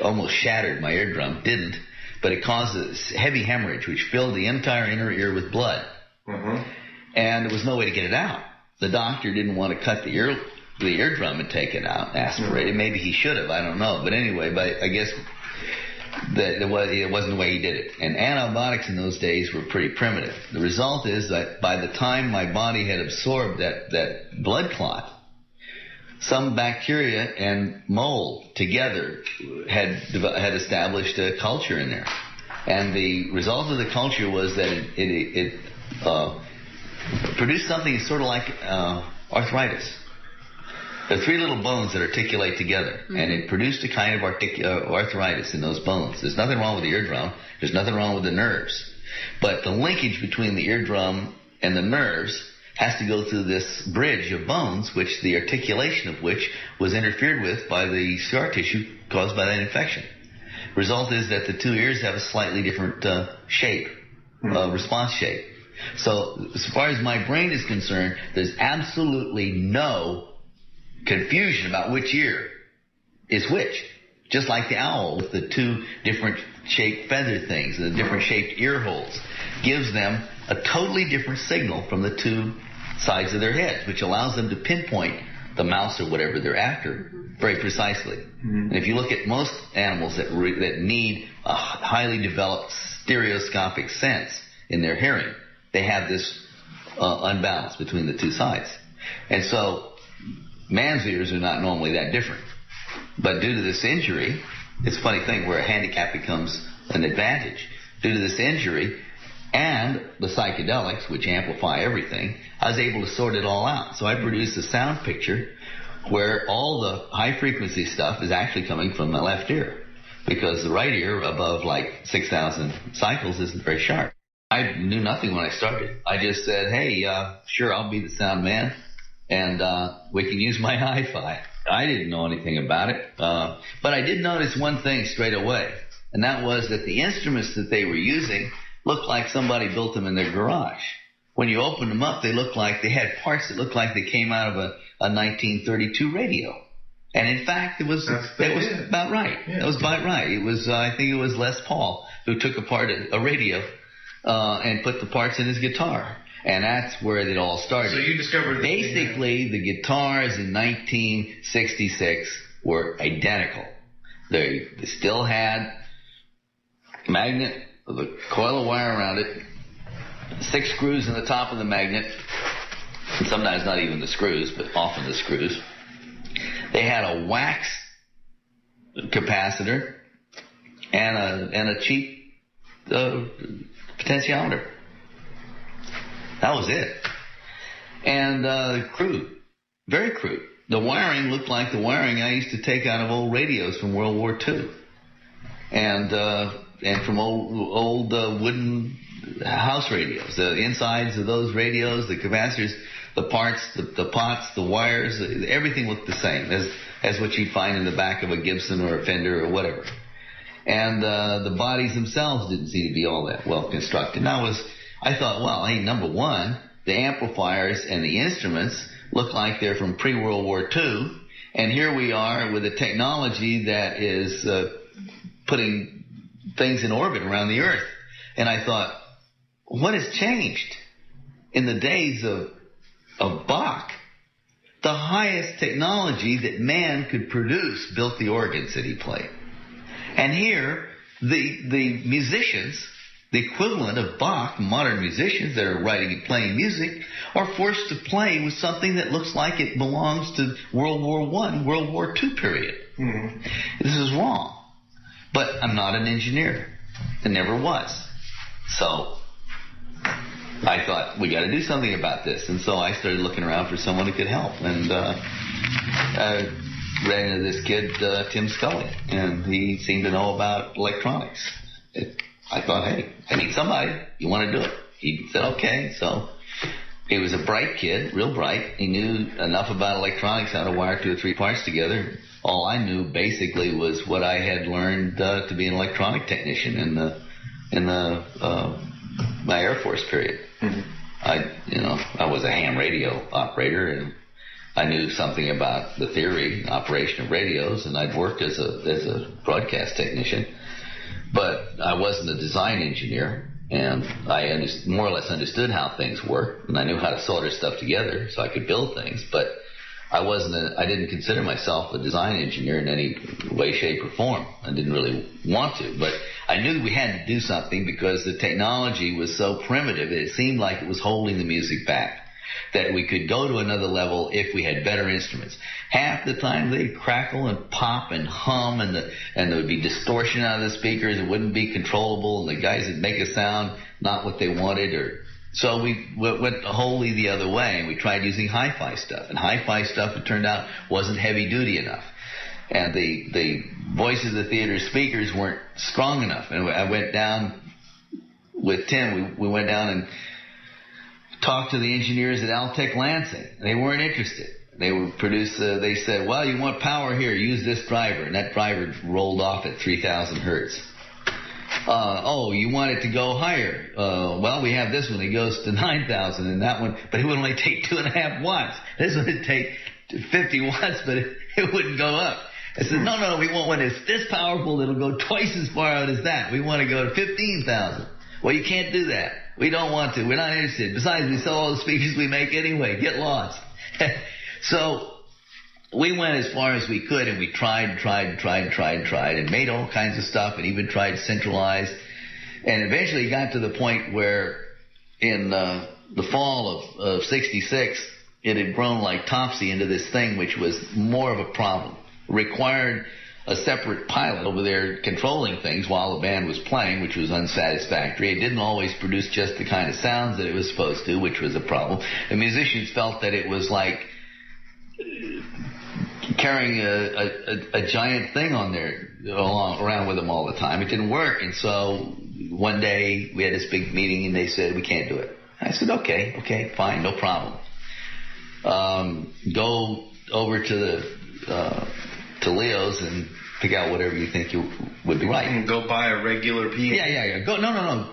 almost shattered my eardrum. Didn't. But it caused a heavy hemorrhage, which filled the entire inner ear with blood. Mm-hmm. And there was no way to get it out. The doctor didn't want to cut the eardrum and take it out, aspirate it. Maybe he should have, I don't know. But anyway, I guess that it wasn't the way he did it. And antibiotics in those days were pretty primitive. The result is that by the time my body had absorbed that blood clot, some bacteria and mold together had established a culture in there. And the result of the culture was that it produced something sort of like arthritis. There are 3 little bones that articulate together, and it produced a kind of arthritis in those bones. There's nothing wrong with the eardrum. There's nothing wrong with the nerves. But the linkage between the eardrum and the nerves has to go through this bridge of bones, which the articulation of which was interfered with by the scar tissue caused by that infection. Result is that the 2 ears have a slightly different shape, response shape. So as far as my brain is concerned, there's absolutely no confusion about which ear is which. Just like the owl with the 2 different shaped feather things, the different shaped ear holes, gives them a totally different signal from the 2 sides of their heads, which allows them to pinpoint the mouse or whatever they're after very precisely. Mm-hmm. And if you look at most animals that need a highly developed stereoscopic sense in their hearing, they have this unbalance between the 2 sides. And so man's ears are not normally that different. But due to this injury, it's a funny thing where a handicap becomes an advantage. Due to this injury and the psychedelics, which amplify everything, I was able to sort it all out. So I produced a sound picture where all the high-frequency stuff is actually coming from my left ear, because the right ear above like 6,000 cycles isn't very sharp. I knew nothing when I started. I just said, hey, sure, I'll be the sound man, and we can use my hi-fi. I didn't know anything about it, but I did notice one thing straight away, and that was that the instruments that they were using looked like somebody built them in their garage. When you opened them up, they looked like they had parts that looked like they came out of a 1932 radio. And in fact, that was about right. Yeah. That was about right. It was, I think it was Les Paul who took apart a radio and put the parts in his guitar. And that's where it all started. So you discovered basically the guitars in 1966 were identical. They still had magnet with a coil of wire around it, 6 screws in the top of the magnet, and sometimes not even the screws, but often the screws. They had a wax capacitor and a cheap potentiometer. That was it. And crude, very crude. The wiring looked like the wiring I used to take out of old radios from World War II, and from old wooden house radios. The insides of those radios, the capacitors, the parts, the pots, the wires, everything looked the same as what you'd find in the back of a Gibson or a Fender or whatever. And the bodies themselves didn't seem to be all that well constructed. Now I thought, well, hey, number one, the amplifiers and the instruments look like they're from pre-World War II, and here we are with a technology that is putting things in orbit around the Earth. And I thought, what has changed? In the days of Bach, the highest technology that man could produce built the organs that he played. And here, the musicians, the equivalent of Bach, modern musicians that are writing and playing music, are forced to play with something that looks like it belongs to World War I, World War II period. Mm-hmm. This is wrong. But I'm not an engineer. I never was. So I thought, we got to do something about this. And so I started looking around for someone who could help. And I ran into this kid, Tim Scully, and he seemed to know about electronics. I thought, hey, I need somebody. You want to do it? He said, okay. So he was a bright kid, real bright. He knew enough about electronics, how to wire 2 or 3 parts together. All I knew basically was what I had learned to be an electronic technician in my Air Force period. Mm-hmm. I was a ham radio operator, and I knew something about the theory, operation of radios, and I'd worked as a broadcast technician. But I wasn't a design engineer, and I more or less understood how things work, and I knew how to solder stuff together so I could build things. But I didn't consider myself a design engineer in any way, shape, or form. I didn't really want to, but I knew we had to do something because the technology was so primitive that it seemed like it was holding the music back, that we could go to another level if we had better instruments. Half the time they'd crackle and pop and hum, and there would be distortion out of the speakers. It wouldn't be controllable, and the guys would make a sound not what they wanted. So we went wholly the other way, and we tried using hi-fi stuff. And hi-fi stuff, it turned out, wasn't heavy-duty enough. And the voices of the theater speakers weren't strong enough. And I went down with Tim. We went down and talked to the engineers at Altec Lansing. They weren't interested. They would produce. They said, "Well, you want power here? Use this driver." And that driver rolled off at 3,000 hertz. You want it to go higher? Well, we have this one. It goes to 9,000, and that one, but it would only take 2.5 watts. This one would take 50 watts, but it wouldn't go up. I said, no, we want one that's this powerful that'll go twice as far out as that. We want to go to 15,000. Well, you can't do that. We don't want to. We're not interested. Besides, we sell all the speakers we make anyway. Get lost. So we went as far as we could, and we tried, and made all kinds of stuff, and even tried centralized. And eventually got to the point where in the fall of 66, it had grown like Topsy into this thing which was more of a problem. Required a separate pilot over there controlling things while the band was playing, which was unsatisfactory. It didn't always produce just the kind of sounds that it was supposed to, which was a problem. The musicians felt that it was like carrying a giant thing on there around with them all the time. It didn't work. And so one day we had this big meeting, and they said, we can't do it. I said, okay, fine, no problem. Go over to Leo's and pick out whatever you think would be right. And go buy a regular PA. Yeah. Go. No.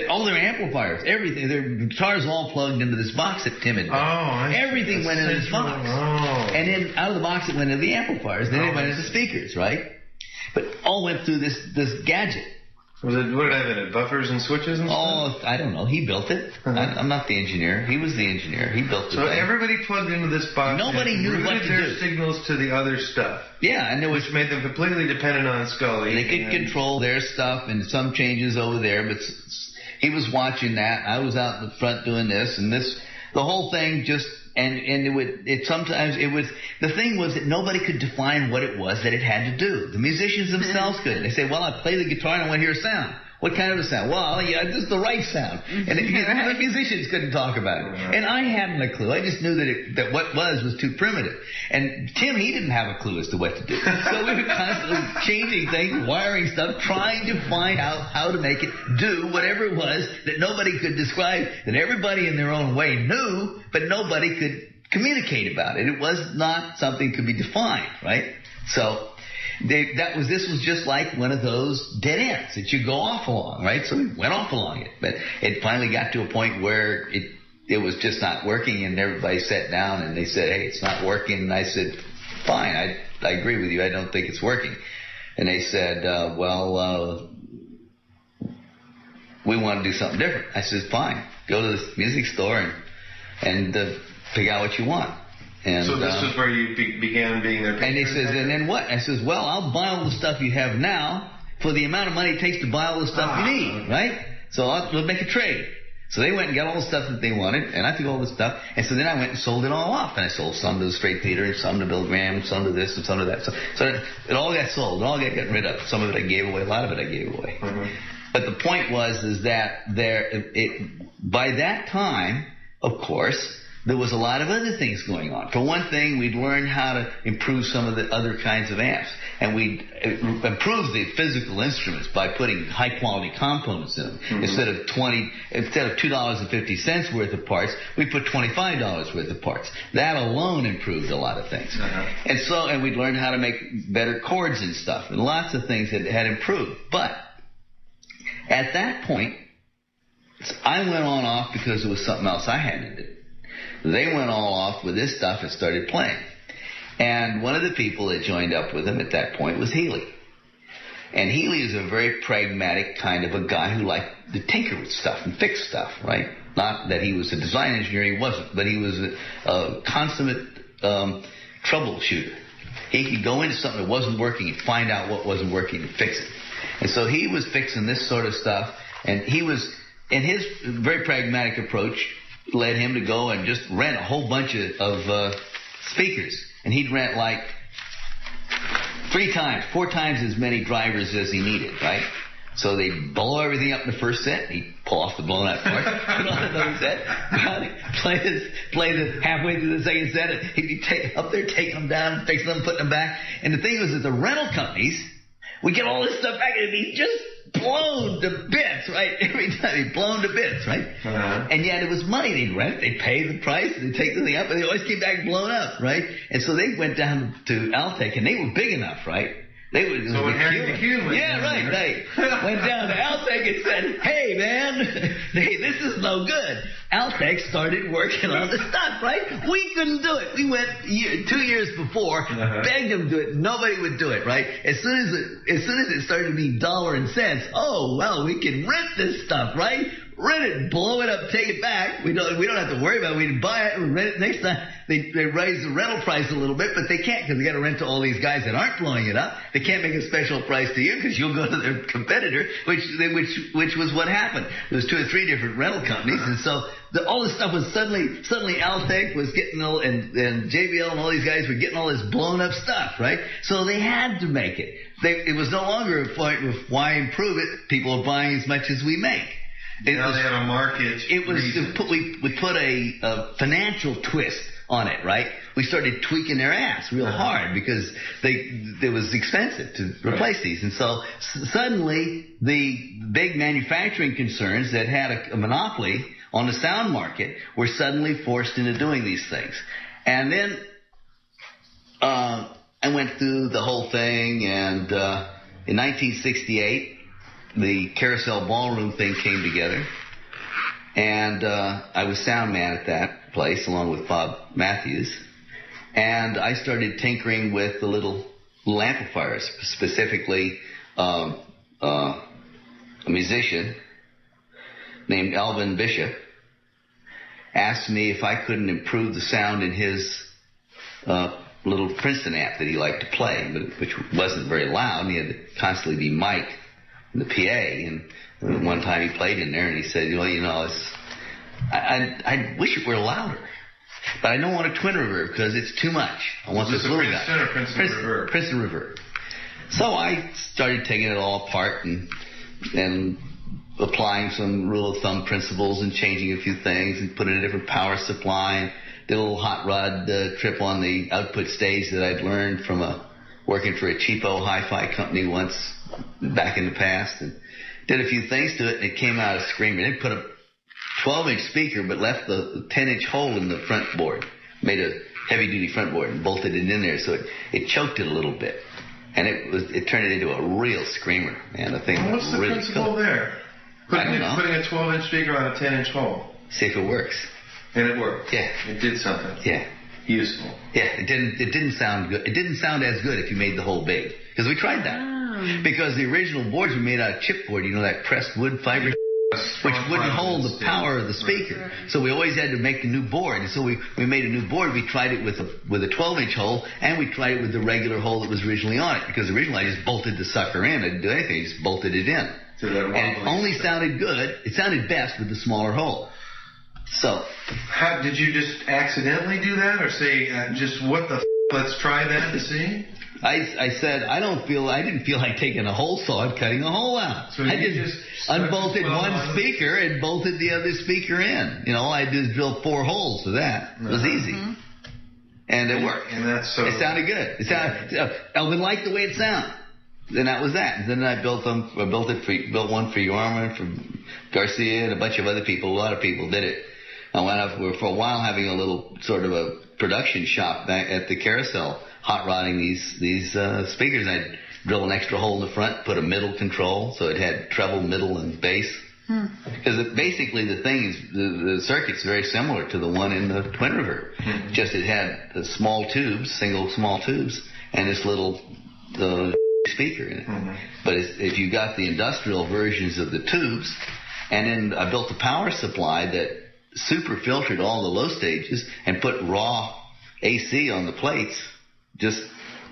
All their amplifiers, everything, their guitars all plugged into this box that Tim had done. Everything went into this box. And then out of the box it went into the amplifiers. Then it went into the speakers, right? But all went through this gadget. What did it have in it? Buffers and switches and stuff? I don't know. He built it. I'm not the engineer. He was the engineer. He built it. So everybody plugged into this box. Nobody knew what to do. Their signals to the other stuff. Yeah, and which made them completely dependent on Scully. They could control their stuff and some changes over there, but he was watching that. I was out in the front doing this and this. The whole thing just, and the thing was that nobody could define what it was that it had to do. The musicians themselves couldn't. They say, well, I play the guitar and I want to hear a sound. What kind of a sound? Well, yeah, this is the right sound. And the musicians couldn't talk about it. And I hadn't a clue. I just knew that what was too primitive. And Tim, he didn't have a clue as to what to do. So we were constantly changing things, wiring stuff, trying to find out how to make it do whatever it was that nobody could describe, that everybody in their own way knew, but nobody could communicate about it. It was not something that could be defined, right? So this was just like one of those dead ends that you go off along, right? So we went off along it, but it finally got to a point where it was just not working, and everybody sat down and they said, hey, it's not working. And I said, fine, I agree with you. I don't think it's working. And they said, we want to do something different. I said, fine, go to the music store and pick out what you want. And, so this is where you began being their patron? And he says, and then what? I says, well, I'll buy all the stuff you have now for the amount of money it takes to buy all the stuff you need, right? So we'll make a trade. So they went and got all the stuff that they wanted, and I took all the stuff, and so then I went and sold it all off. And I sold some to the Straight Theater, and some to Bill Graham, some to this, and some to that. So it all got sold. It all got gotten rid of. Some of it I gave away. A lot of it I gave away. Mm-hmm. But the point is that by that time, of course, there was a lot of other things going on. For one thing, we'd learned how to improve some of the other kinds of amps. And we'd improve the physical instruments by putting high-quality components in them. Mm-hmm. Instead of $2.50 worth of parts, we put $25 worth of parts. That alone improved a lot of things. Uh-huh. And we'd learned how to make better chords and stuff. And lots of things that had improved. But at that point, I went on off because it was something else I had to do. They went all off with this stuff and started playing. And one of the people that joined up with him at that point was Healy. And Healy is a very pragmatic kind of a guy who liked to tinker with stuff and fix stuff, right? Not that he was a design engineer, he wasn't, but he was a consummate troubleshooter. He could go into something that wasn't working and find out what wasn't working and fix it. And so he was fixing this sort of stuff, and his very pragmatic approach led him to go and just rent a whole bunch of speakers. And he'd rent like 4 times as many drivers as he needed, right? So they'd blow everything up in the first set. He'd pull off the blown out part, put on another set, play this halfway through the second set, and he'd be up there taking them down, fixing them, putting them back. And the thing was that the rental companies would get all this stuff back and it'd be just blown to bits, right? Every time he'd blown to bits, right? Uh-huh. And yet it was money. They'd rent, they'd pay the price, they'd take the thing up, and they always came back blown up, right? And so they went down to Altec, and they were big enough, right? They would. So when Harry McCune yeah, right. They went down to Altec and said, "Hey, man, hey, this is no good." Altec started working on the stuff, right? We couldn't do it. We went 2 years before, begged them to do it. Nobody would do it, right? As soon as it started to be dollar and cents, oh well, we can rent this stuff, right? Rent it, blow it up, take it back. We don't have to worry about it. We can buy it and rent it next time. They raise the rental price a little bit, but they can't because they got to rent to all these guys that aren't blowing it up. They can't make a special price to you because you'll go to their competitor, which was what happened. There was 2 or 3 different rental companies, and so all this stuff was suddenly Altec was getting and JBL and all these guys were getting all this blown up stuff, right? So they had to make it. It was no longer a point of why improve it. People are buying as much as we make. Now they have a market. It was we put a financial twist on it, right? We started tweaking their ass real hard because it was expensive to replace these, and so suddenly the big manufacturing concerns that had a monopoly on the sound market were suddenly forced into doing these things. And then I went through the whole thing, and in 1968. The Carousel Ballroom thing came together, and I was sound man at that place along with Bob Matthews, and I started tinkering with the little amplifiers, specifically a musician named Alvin Bishop asked me if I couldn't improve the sound in his little Princeton amp that he liked to play, but which wasn't very loud. He had to constantly be mic'd the PA, and one time he played in there, and he said, I wish it were louder, but I don't want a twin reverb because it's too much. I want this little guy. Princeton or Princeton reverb? Princeton reverb. So I started taking it all apart and applying some rule of thumb principles and changing a few things and putting a different power supply, and did a little hot rod trip on the output stage that I'd learned from working for a cheapo hi-fi company once back in the past, and did a few things to it, and it came out a screamer. They put a 12-inch speaker but left the 10-inch hole in the front board, made a heavy-duty front board and bolted it in there, so it choked it a little bit, and it turned it into a real screamer. Man, the thing was really what's the principle there? Putting a 12-inch speaker on a 10-inch hole. See if it works. And it worked. Yeah. It did something. Yeah. Useful. Yeah, it didn't sound good. It didn't sound as good if you made the hole big. Because we tried that. Because the original boards were made out of chipboard, that pressed wood fiber, which wouldn't hold the power of the speaker. So we always had to make a new board. And so we made a new board. We tried it with a 12-inch hole, and we tried it with the regular hole that was originally on it. Because originally I just bolted the sucker in. I didn't do anything. I just bolted it in. And it only sounded good. It sounded best with the smaller hole. So, how did you just accidentally do that, or say just what the let's try that to see? I said I didn't feel like taking a hole saw and cutting a hole out. So I just unbolted one speaker and bolted the other speaker in. All I did is drill 4 holes for that. It was easy, and it worked. And that's so. It sounded good. It sounded. Elvin liked the way it sounded. Then that was that. And then I built one for Yorman, for Garcia, and a bunch of other people. A lot of people did it. I went up for a while having a little sort of a production shop back at the Carousel, hot rodding these speakers. I'd drill an extra hole in the front, put a middle control, so it had treble, middle, and bass. Because basically the thing is, the circuit's very similar to the one in the twin reverb. Just it had the small tubes, single small tubes, and this little speaker in it. But if you got the industrial versions of the tubes, and then I built a power supply that super filtered all the low stages and put raw AC on the plates, just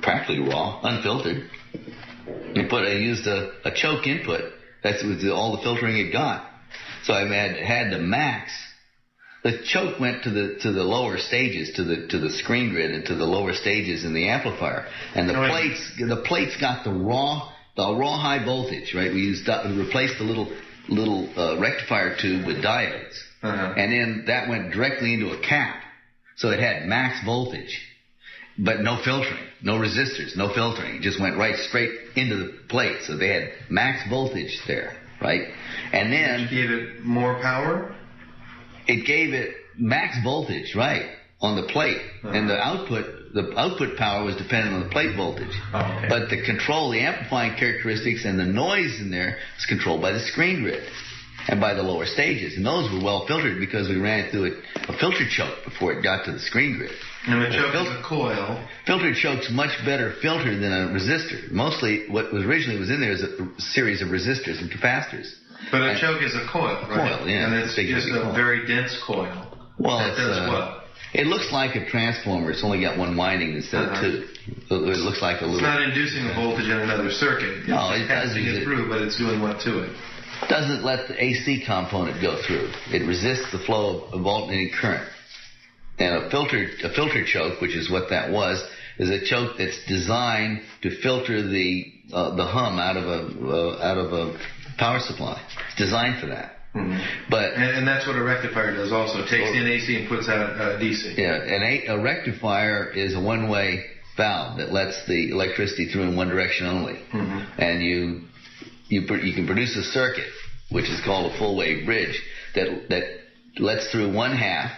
practically raw, unfiltered. I used a choke input. That's all the filtering it got. So I had the max. The choke went to the lower stages, to the screen grid and to the lower stages in the amplifier, and the plates got the raw high voltage. Right, we replaced the little rectifier tube with diodes. And then that went directly into a cap. So it had max voltage, but no filtering, no resistors, no filtering. It just went right straight into the plate. So they had max voltage there, right? And then... It gave it more power? It gave it max voltage, right, on the plate. And the output power was dependent on the plate voltage. But the amplifying characteristics and the noise in there was controlled by the screen grid and by the lower stages. And those were well filtered because we ran it through a filter choke before it got to the screen grid. And the choke is a coil. Filtered choke's much better filtered than a resistor. Mostly what was originally in there is a series of resistors and capacitors. But a choke is a coil, right? Coil, yeah. And it's just a very dense coil. Well, that does what? It looks like a transformer. It's only got one winding instead of two. So it looks like a little... It's not inducing a voltage in another circuit. No, it doesn't. Passing it through, but it's doing what to it? Doesn't let the AC component go through. It resists the flow of alternating current. And a filter choke, which is what that was, is a choke that's designed to filter the hum out of a power supply. It's designed for that. But and that's what a rectifier does also. It takes in AC and puts out DC. Yeah, and a rectifier is a one-way valve that lets the electricity through in one direction only. And you can produce a circuit, which is called a full-wave bridge, that lets through one half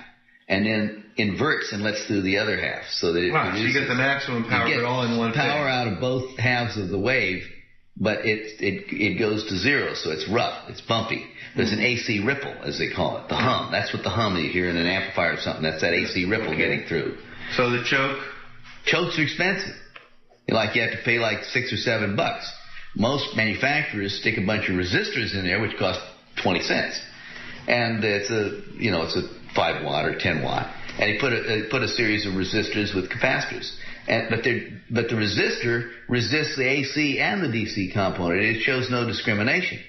and then inverts and lets through the other half, so that it produces, so you get the maximum power, but all in one power out of both halves of the wave, but it goes to zero, so it's rough, it's bumpy. There's an AC ripple, as they call it, the hum. That's what the hum that you hear in an amplifier or something. That's that AC ripple getting through. So the chokes are expensive. You have to pay like $6 or $7. Most manufacturers stick a bunch of resistors in there, which cost 20 cents, and it's a 5 watt or 10 watt, and they put a series of resistors with capacitors, but the resistor resists the AC and the DC component. It shows no discrimination.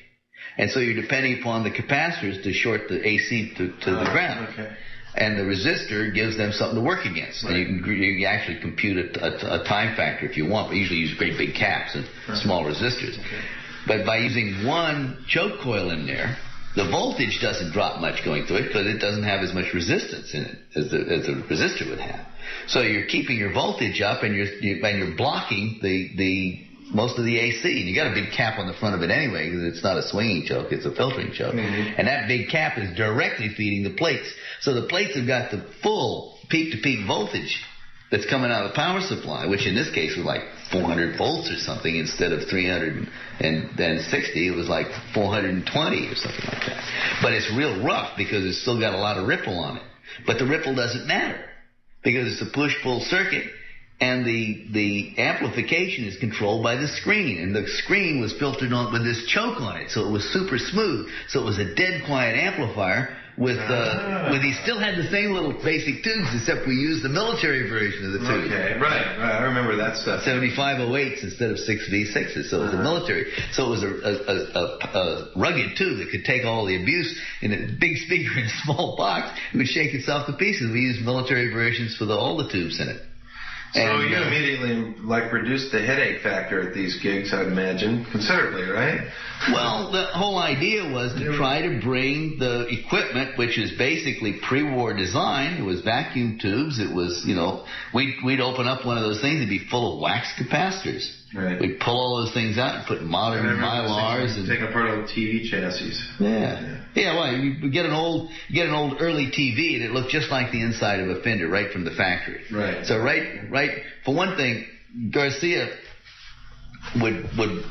And so you're depending upon the capacitors to short the AC to the ground. Okay. And the resistor gives them something to work against. Right. And you can actually compute a time factor if you want, but usually use great big caps and small resistors. Okay. But by using one choke coil in there, the voltage doesn't drop much going through it because it doesn't have as much resistance in it as the resistor would have. So you're keeping your voltage up and you're blocking the most of the AC. And you got a big cap on the front of it anyway because it's not a swinging choke, it's a filtering choke. Mm-hmm. And that big cap is directly feeding the plates. So the plates have got the full peak-to-peak voltage that's coming out of the power supply, which in this case was like 400 volts or something instead of 360. It was like 420 or something like that. But it's real rough because it's still got a lot of ripple on it. But the ripple doesn't matter because it's a push-pull circuit, and the amplification is controlled by the screen. And the screen was filtered on with this choke on it, so it was super smooth. So it was a dead quiet amplifier with he still had the same little basic tubes, except we used the military version of the tube. Okay, right. I remember that stuff. 7508s instead of 6V6s, so it was a military. So it was a rugged tube that could take all the abuse in a big speaker in a small box. It would shake itself to pieces. We used military versions for all the tubes in it. So you immediately reduced the headache factor at these gigs, I'd imagine, considerably, right? Well, the whole idea was to try to bring the equipment, which is basically pre-war design. It was vacuum tubes. It was, we'd open up one of those things. It'd be full of wax capacitors. Right. We'd pull all those things out and put modern mylars and take apart old TV chassis. Yeah. Well, you get an old early TV, and it looked just like the inside of a fender, right from the factory. Right. So right. For one thing, Garcia would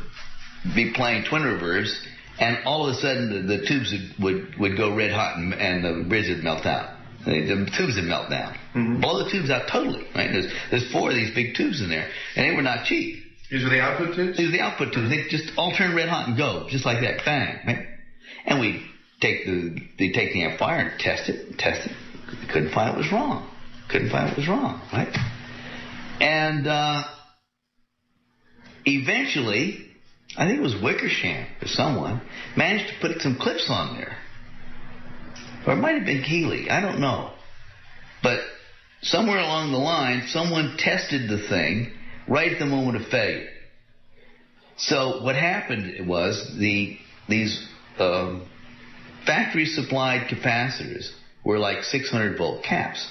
be playing twin reverse, and all of a sudden the tubes would go red hot, and the bridge would melt out. The tubes would melt down. Mm-hmm. Blow the tubes out totally. Right. There's 4 of these big tubes in there, and they were not cheap. These were the output tubes? These were the output tubes. They just all turn red hot and go, just like that. Bang. Right? And we'd take the amplifier and test it. Couldn't find it was wrong. Right? And eventually, I think it was Wickersham or someone, managed to put some clips on there. Or it might have been Keeley. I don't know. But somewhere along the line, someone tested the thing right at the moment of failure. So what happened was these factory-supplied capacitors were like 600-volt caps.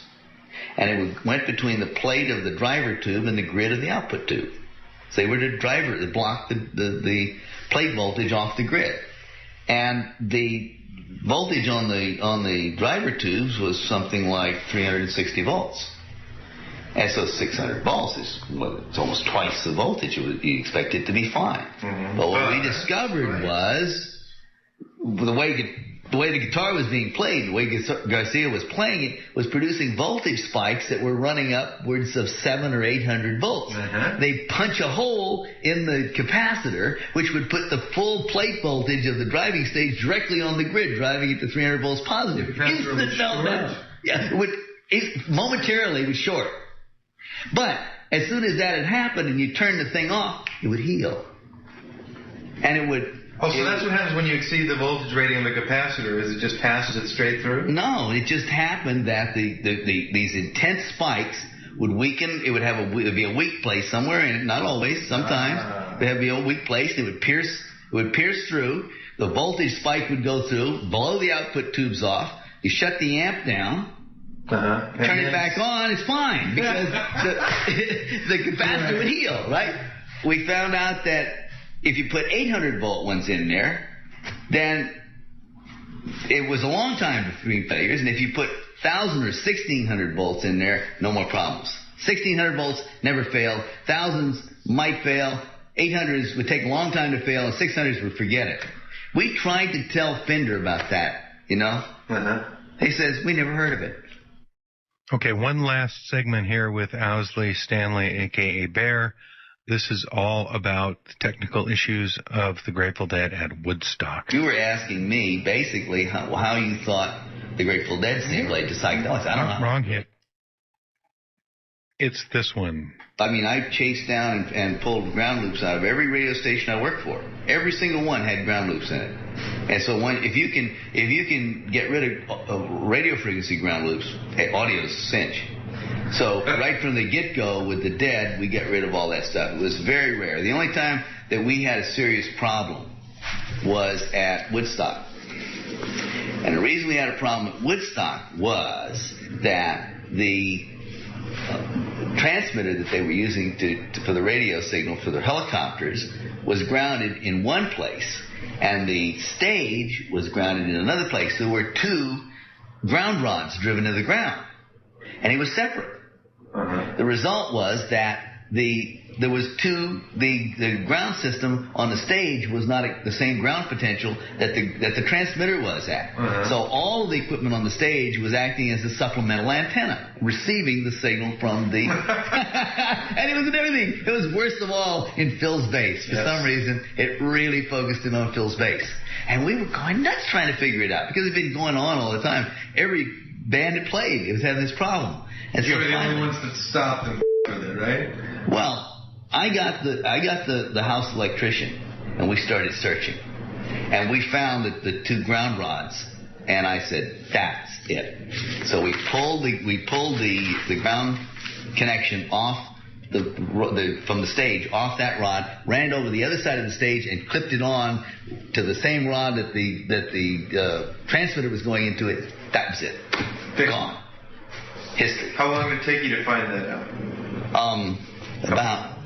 And it went between the plate of the driver tube and the grid of the output tube. So they were to block the plate voltage off the grid. And the voltage on the driver tubes was something like 360 volts. And so 600 volts it's almost twice the voltage you expect it to be fine. Mm-hmm. But what we discovered was the way the guitar was being played, the way Garcia was playing it, was producing voltage spikes that were running upwards of 700 or 800 volts. Uh-huh. They punch a hole in the capacitor, which would put the full plate voltage of the driving stage directly on the grid, driving it to 300 volts positive. Instant meltdown. Yeah, momentarily it was short. But as soon as that had happened and you turned the thing off, it would heal. And it would... Oh, so that's what happens when you exceed the voltage rating of the capacitor, is it just passes it straight through? No, it just happened that these intense spikes would weaken. It would be a weak place somewhere in it, not always, sometimes. There'd be a weak place. It would pierce through. The voltage spike would go through, blow the output tubes off. You shut the amp down. Turn it back on, it's fine, because the capacitor would heal, right? We found out that if you put 800-volt ones in there, then it was a long time between failures, and if you put 1,000 or 1,600 volts in there, no more problems. 1,600 volts never failed, 1000s might fail, 800s would take a long time to fail, and 600s would forget it. We tried to tell Fender about that, He says, we never heard of it. Okay, one last segment here with Owsley Stanley, a.k.a. Bear. This is all about the technical issues of the Grateful Dead at Woodstock. You were asking me, basically, how you thought the Grateful Dead played to psychedelics. I don't know. Wrong hit. It's this one. I mean, I chased down and pulled ground loops out of every radio station I worked for. Every single one had ground loops in it. And so if you can get rid of radio frequency ground loops, hey, audio's a cinch. So right from the get-go with the Dead, we get rid of all that stuff. It was very rare. The only time that we had a serious problem was at Woodstock. And the reason we had a problem at Woodstock was that the transmitter that they were using for the radio signal for their helicopters was grounded in one place, and the stage was grounded in another place. There were two ground rods driven to the ground, and it was separate. The result was that the ground system on the stage was not the same ground potential that the transmitter was at. So all of the equipment on the stage was acting as a supplemental antenna, receiving the signal from the... And it was in everything. It was worst of all in Phil's bass. For some reason, it really focused in on Phil's bass. And we were going nuts trying to figure it out, because it had been going on all the time. Every band that played, it was having this problem. And you so were the only ones that stopped and with it, right? Well, I got the house electrician, and we started searching, and we found the two ground rods, and I said, that's it. So we pulled the ground connection off from the stage, off that rod, ran over the other side of the stage, and clipped it on to the same rod that the transmitter was going into. It. That was it. Gone. History. How long did it take you to find that out? About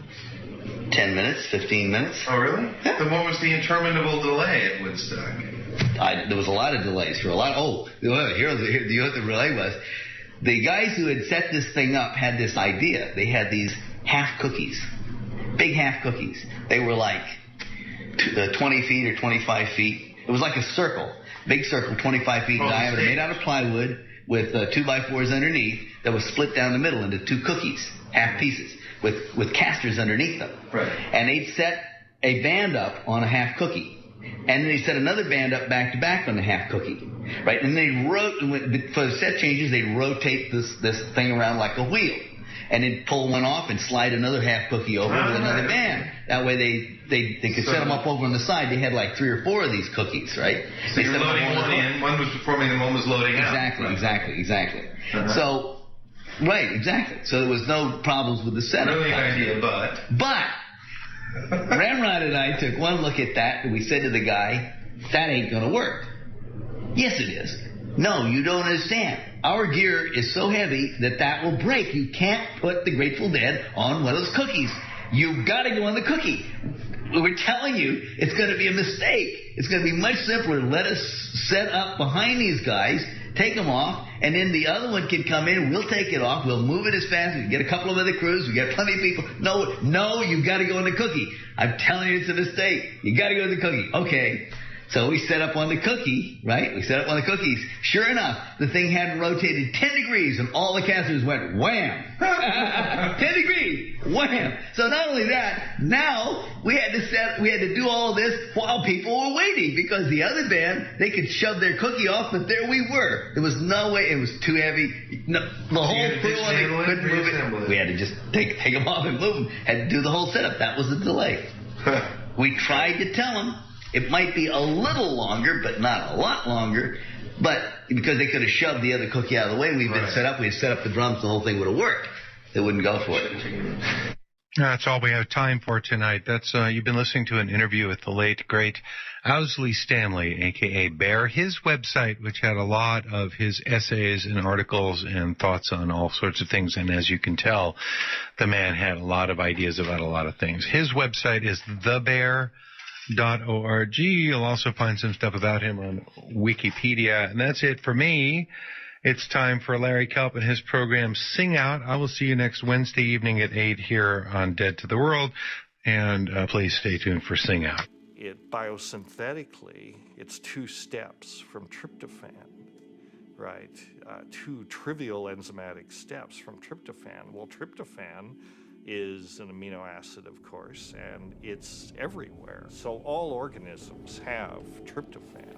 10 minutes, 15 minutes. Oh, really? Yeah. Then what was the interminable delay at Woodstock? There was a lot of delays for a lot. You know what the delay was? The guys who had set this thing up had this idea. They had these half cookies, big half cookies. They were like 20 feet or 25 feet. It was like a circle, big circle, 25 feet in diameter, made out of plywood, with 2x4s underneath that was split down the middle into two cookies, half pieces, with casters underneath them. Right. And they'd set a band up on a half cookie. And then they set another band up back to back on the half cookie. Right? And for the set changes, they'd rotate this thing around like a wheel. And they'd pull one off and slide another half cookie over with another band. That way they could set them up over on the side. They had like 3 or 4 of these cookies, right? So you're loading one in, one was performing, and one was loading out. Exactly. So, right, exactly. So there was no problems with the setup. Brilliant idea, But Ramrod and I took one look at that, and we said to the guy, that ain't going to work. Yes, it is. No, you don't understand. Our gear is so heavy that will break. You can't put the Grateful Dead on one of those cookies. You've got to go on the cookie. We're telling you, it's going to be a mistake. It's going to be much simpler. Let us set up behind these guys, take them off, and then the other one can come in. We'll take it off. We'll move it as fast. We can get a couple of other crews. We got plenty of people. No, you've got to go on the cookie. I'm telling you, it's a mistake. You got to go on the cookie. Okay. So we set up on the cookie, right? We set up on the cookies. Sure enough, the thing hadn't rotated 10 degrees, and all the casters went wham. 10 degrees, wham. So not only that, now we had to do all of this while people were waiting, because the other band, they could shove their cookie off, but there we were. There was no way. It was too heavy. No, the whole crew on it couldn't move it. We had to just take them off and move them. Had to do the whole setup. That was the delay. We tried to tell them. It might be a little longer, but not a lot longer. But because they could have shoved the other cookie out of the way, we'd been set up. We'd set up the drums. The whole thing would have worked. They wouldn't go for it. That's all we have time for tonight. You've been listening to an interview with the late, great Owsley Stanley, a.k.a. Bear. His website, which had a lot of his essays and articles and thoughts on all sorts of things. And as you can tell, the man had a lot of ideas about a lot of things. His website is thebear.org. You'll also find some stuff about him on Wikipedia. And that's it for me. It's time for Larry Kelp and his program Sing Out. I will see you next Wednesday evening at 8 here on Dead to the World. And please stay tuned for Sing Out. Biosynthetically, it's 2 steps from tryptophan, right? 2 trivial enzymatic steps from tryptophan. Well, tryptophan is an amino acid, of course, and it's everywhere. So all organisms have tryptophan.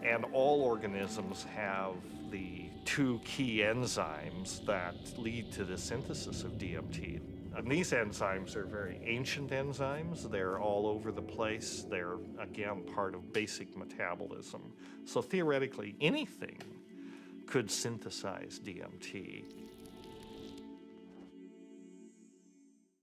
And all organisms have the two key enzymes that lead to the synthesis of DMT. And these enzymes are very ancient enzymes. They're all over the place. They're, again, part of basic metabolism. So theoretically, anything could synthesize DMT.